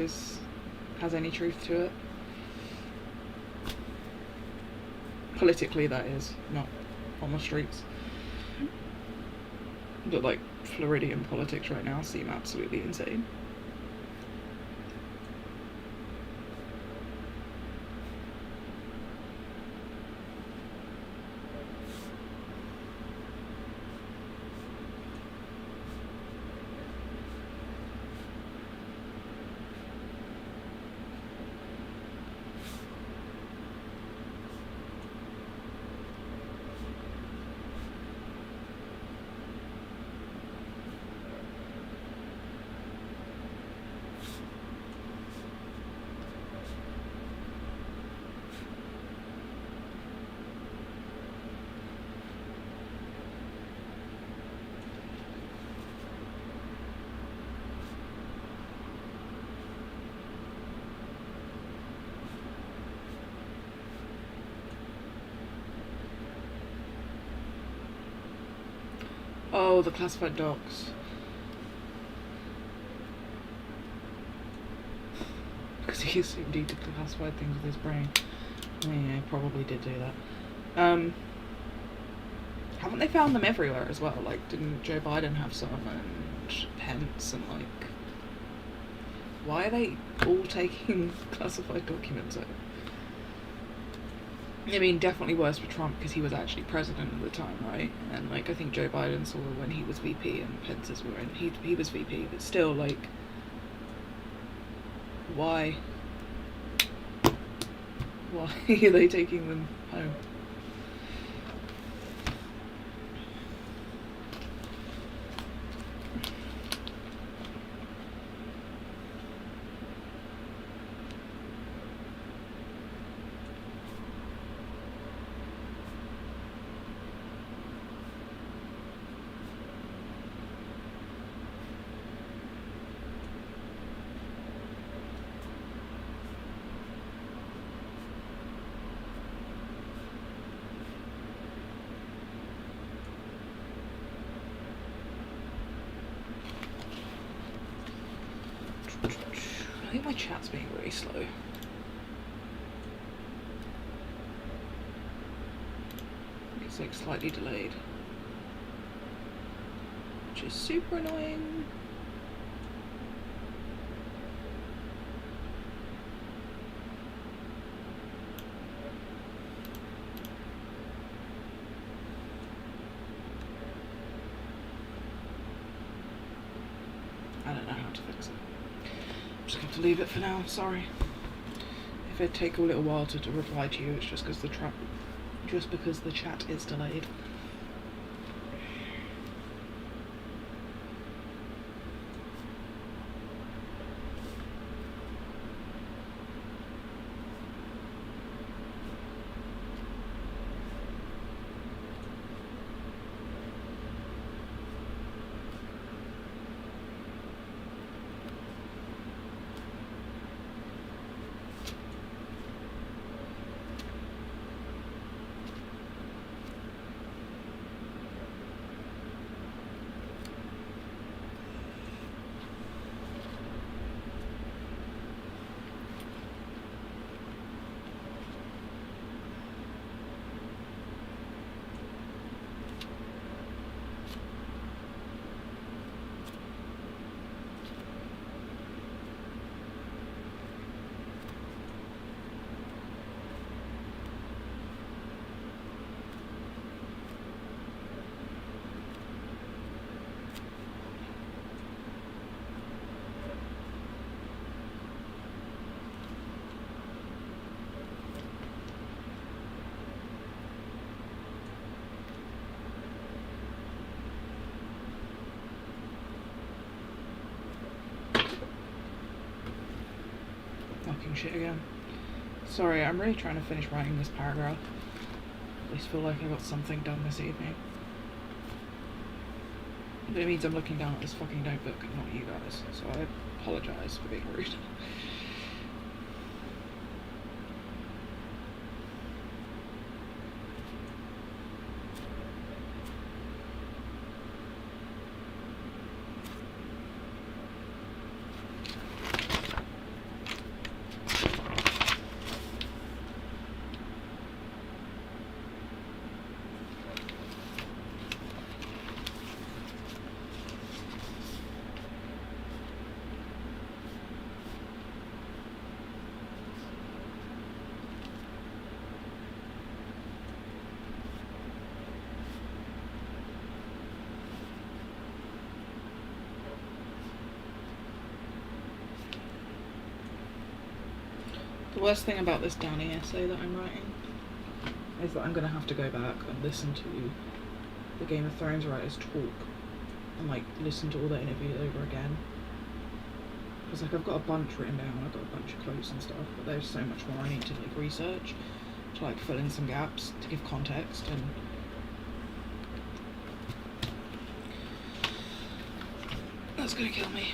has any truth to it. Politically, that is, not on the streets. But like, Floridian politics right now seem absolutely insane. Oh, the classified docs. Because he assumed he did classified things with his brain. Yeah, probably did do that. Haven't they found them everywhere as well? Like, didn't Joe Biden have some, and Pence, and like... Why are they all taking classified documents out? I mean, definitely worse for Trump because he was actually president at the time, right? And like, I think Joe Biden saw when he was VP and Pence's were in. He was VP, but still, like, why? Why are they taking them home? I think my chat's being really slow. It's like slightly delayed, which is super annoying. have to leave it for now, sorry. If it take a little while to reply to you, it's just because the chat is delayed. Fucking shit again. Sorry, I'm really trying to finish writing this paragraph. At least feel like I got something done this evening. But it means I'm looking down at this fucking notebook and not you guys, so I apologise for being rude. The worst thing about this Downy essay that I'm writing is that I'm going to have to go back and listen to the Game of Thrones writers talk and like listen to all their interviews over again. Because like I've got a bunch written down, I've got a bunch of quotes and stuff, but there's so much more I need to like research to like fill in some gaps, to give context, and that's gonna kill me.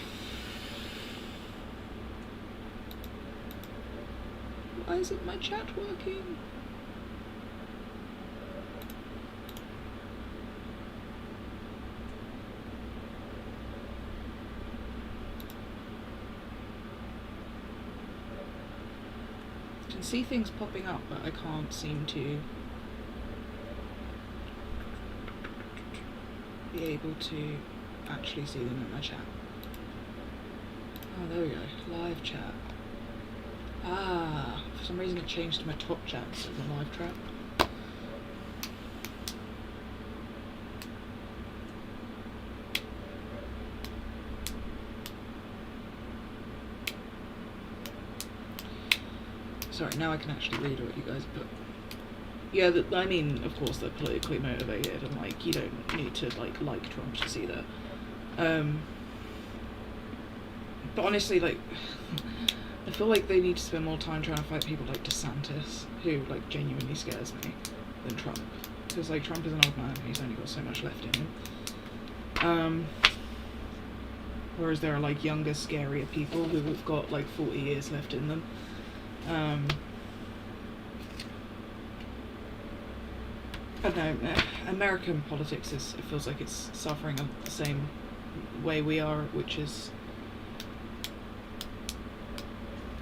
Why isn't my chat working? I can see things popping up, but I can't seem to be able to actually see them in my chat. Oh, there we go. Live chat. Ah, for some reason it changed to my top chat instead of the live chat. Sorry, now I can actually read what you guys put. Yeah, I mean, of course they're politically motivated, and like you don't need to like Trump to see that. But honestly, like, I feel like they need to spend more time trying to fight people like DeSantis, who like genuinely scares me, than Trump. Because like Trump is an old man and he's only got so much left in him. Whereas there are like younger, scarier people who have got like 40 years left in them. I don't know. American politics it feels like it's suffering the same way we are, which is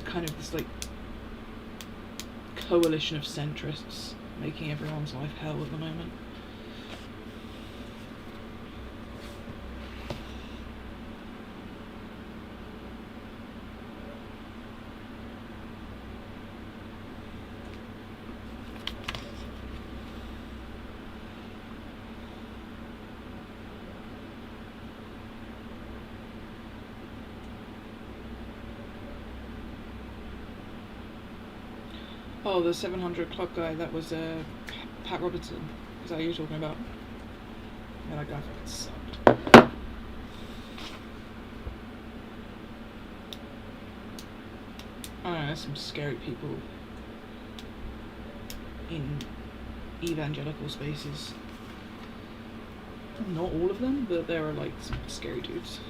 kind of this like coalition of centrists making everyone's life hell at the moment. Oh, the 700 Club guy, that was Pat Robertson. Is that who you're talking about? Yeah, that guy fucking sucked. I don't know, there's some scary people in evangelical spaces. Not all of them, but there are like some scary dudes.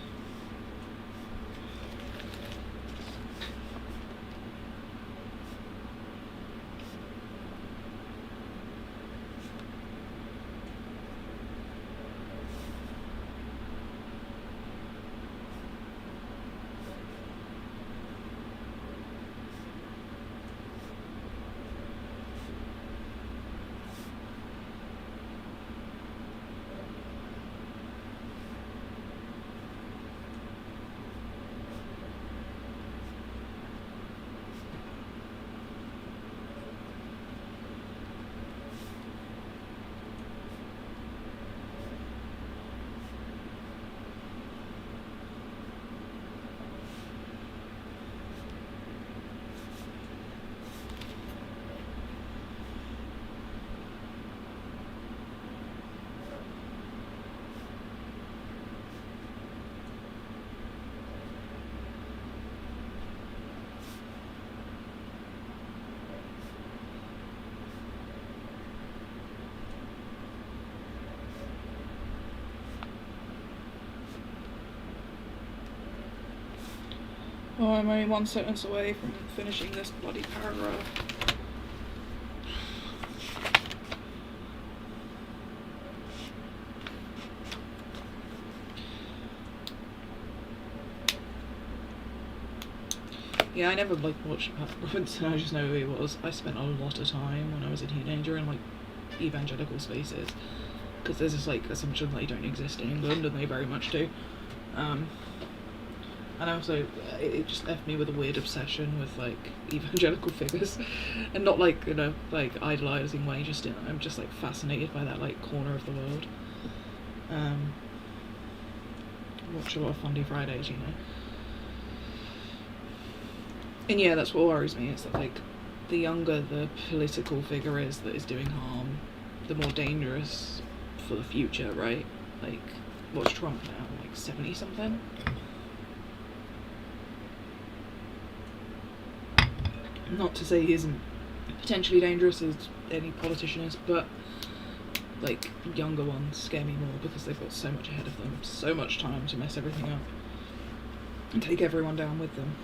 Oh, I'm only one sentence away from finishing this bloody paragraph. Yeah, I never watched Pat Robertson, I just know who he was. I spent a lot of time when I was a teenager in evangelical spaces, because there's this assumption that they don't exist in England, and they very much do. And also, it just left me with a weird obsession with evangelical figures, and not in a idolizing way. I'm just fascinated by that corner of the world. Watch a lot of Fundy Fridays, you know. And yeah, that's what worries me. It's that the younger the political figure is that is doing harm, the more dangerous for the future, right? What's Trump now? 70 something? Not to say he isn't potentially dangerous as any politician is, but younger ones scare me more because they've got so much ahead of them, so much time to mess everything up and take everyone down with them.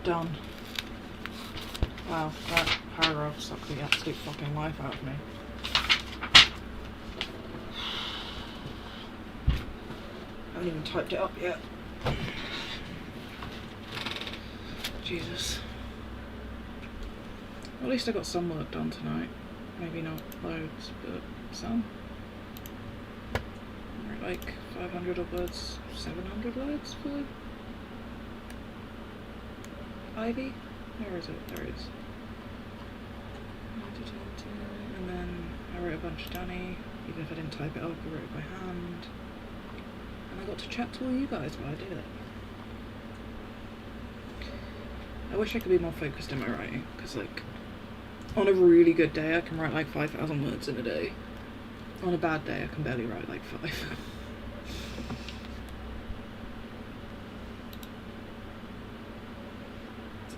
Done. Wow, that paragraph sucked the absolute fucking life out of me. I haven't even typed it up yet. Jesus. Well, at least I got some work done tonight. Maybe not loads, but some. Like 500 upwards, 700 words for Ivy? Where is it? There it is. And then I wrote a bunch of Danny, even if I didn't type it up, I wrote it by hand. And I got to chat to all you guys while I did it. I wish I could be more focused in my writing, because like, on a really good day I can write like 5,000 words in a day. On a bad day I can barely write like 5.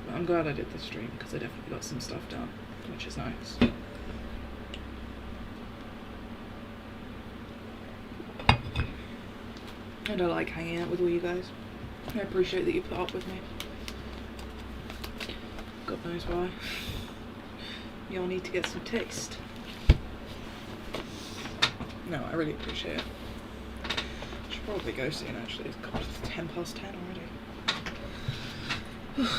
But I'm glad I did this stream, because I definitely got some stuff done, which is nice. And I like hanging out with all you guys. I appreciate that you put up with me. God knows why. Y'all need to get some taste. No, I really appreciate it. I should probably go soon actually. God, it's 10 past 10 already.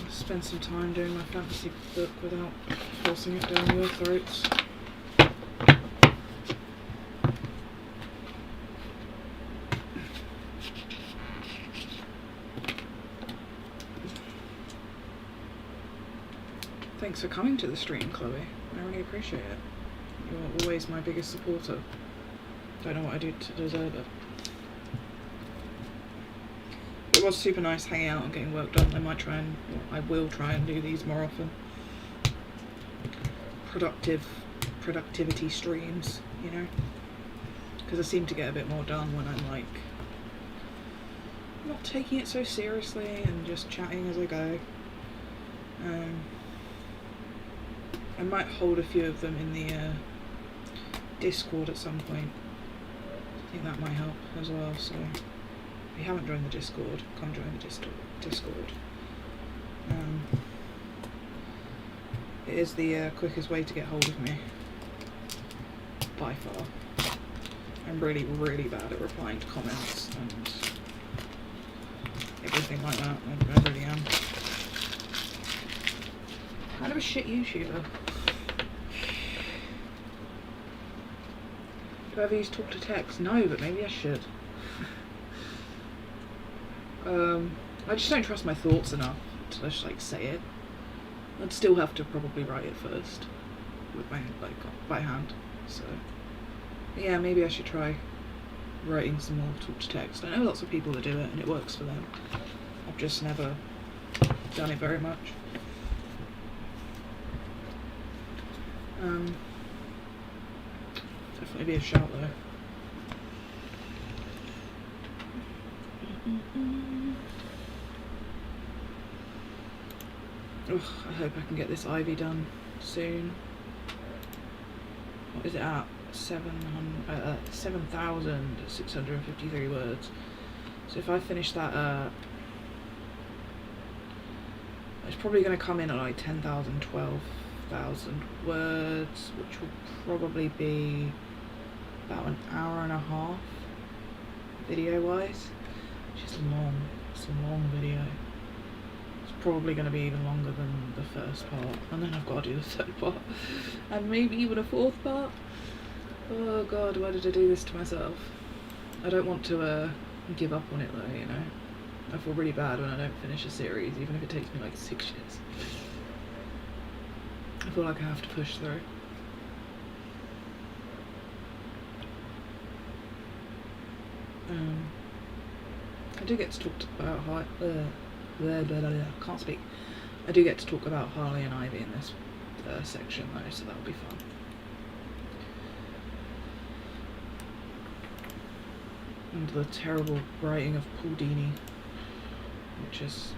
I'll spend some time doing my fantasy book without forcing it down your throats. Thanks for coming to the stream, Chloe. I really appreciate it. You're always my biggest supporter. Don't know what I do to deserve it. It was super nice hanging out and getting work done. I will try and do these more often. Productivity streams, you know? Because I seem to get a bit more done when I'm like, not taking it so seriously and just chatting as I go. I might hold a few of them in the Discord at some point. I think that might help as well, so if you haven't joined the Discord, come join the Discord. It is the quickest way to get hold of me, by far. I'm really, really bad at replying to comments and everything like that. I really am. Kind of a shit YouTuber. Do I ever use talk to text? No, but maybe I should. I just don't trust my thoughts enough to just like say it. I'd still have to probably write it first with my by hand. So yeah, maybe I should try writing some more talk to text. I know lots of people that do it and it works for them. I've just never done it very much. Definitely be a shout though. Ugh, I hope I can get this Ivy done soon. What is it at? 7,653 words. So if I finish that up, it's probably going to come in at like 10,000, 12,000 words, which will probably be about an hour and a half video wise, which is long. It's a long video. It's probably going to be even longer than the first part, and then I've got to do the third part and maybe even a fourth part. Oh god, why did I do this to myself? I don't want to give up on it though, you know. I feel really bad when I don't finish a series, even if it takes me like 6 years. I feel like I have to push through. I do get to talk about can't speak. I do get to talk about Harley and Ivy in this section though, so that'll be fun. And the terrible writing of Paul Dini, which is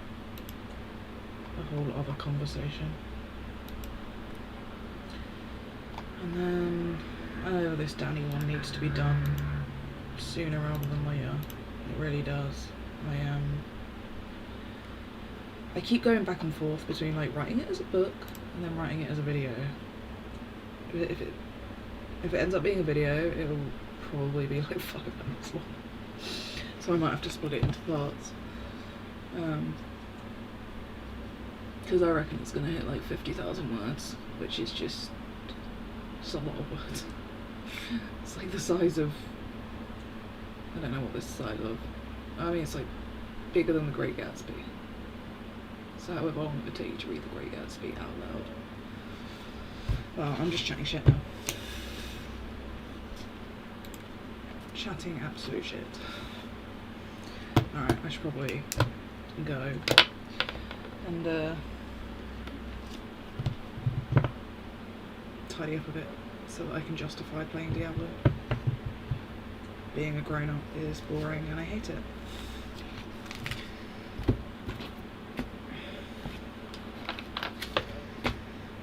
a whole other conversation. And then, oh, this Danny one needs to be done sooner rather than later. It really does. I keep going back and forth between like writing it as a book and then writing it as a video. If it ends up being a video, it will probably be like 5 minutes long. so I might have to split it into parts. Because I reckon it's going to hit like 50,000 words, which is just a lot of words. It's like the size of, I don't know what this is the size of. I mean, it's like bigger than The Great Gatsby. So however long it would take you to read The Great Gatsby out loud. Well, I'm just chatting shit now. Chatting absolute shit. Alright, I should probably go and tidy up a bit so that I can justify playing Diablo. Being a grown-up is boring and I hate it.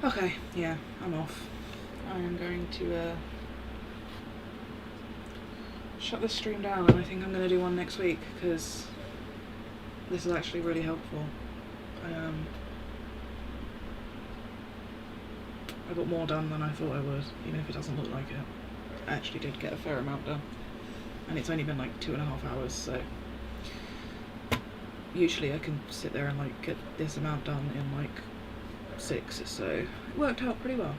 Okay, yeah, I'm off. I am going to shut this stream down, and I think I'm going to do one next week because this is actually really helpful. I got more done than I thought I would, even if it doesn't look like it. I actually did get a fair amount done, and it's only been like 2.5 hours, so usually I can sit there and like get this amount done in like 6, so it worked out pretty well.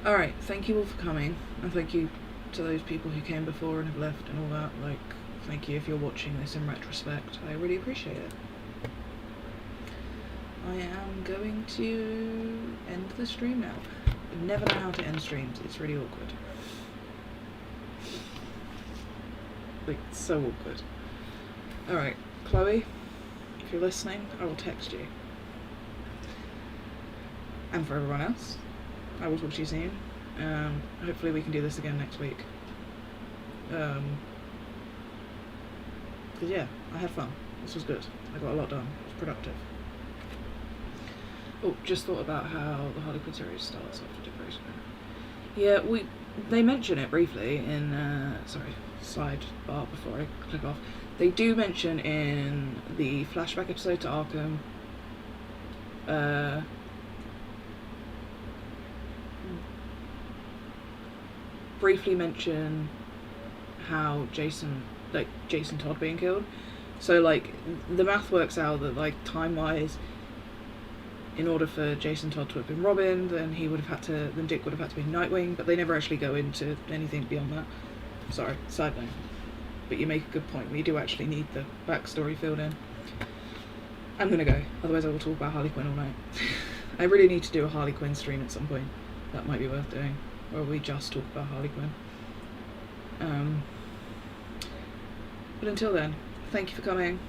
Alright, thank you all for coming, and thank you to those people who came before and have left and all that. Like, thank you if you're watching this in retrospect. I really appreciate it. I am going to end the stream now. I never know how to end streams. It's really awkward. Like, so awkward. Alright, Chloe, if you're listening, I will text you. And for everyone else, I will talk to you soon. Hopefully we can do this again next week. Because yeah, I had fun. This was good. I got a lot done. It was productive. Oh, just thought about how the Harley Quinn series starts after Depression. Yeah, they mention it briefly in, sorry, sidebar before I click off. They do mention in the flashback episode to Arkham, briefly mention how Jason Todd being killed. So like the math works out that like time-wise, in order for Jason Todd to have been Robin, then Dick would have had to be Nightwing, but they never actually go into anything beyond that. Sorry, side note. But you make a good point. We do actually need the backstory filled in. I'm gonna go, otherwise I will talk about Harley Quinn all night. I really need to do a Harley Quinn stream at some point. That might be worth doing. Where we just talk about Harley Quinn. But until then, thank you for coming.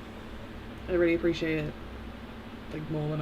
I really appreciate it. Like more than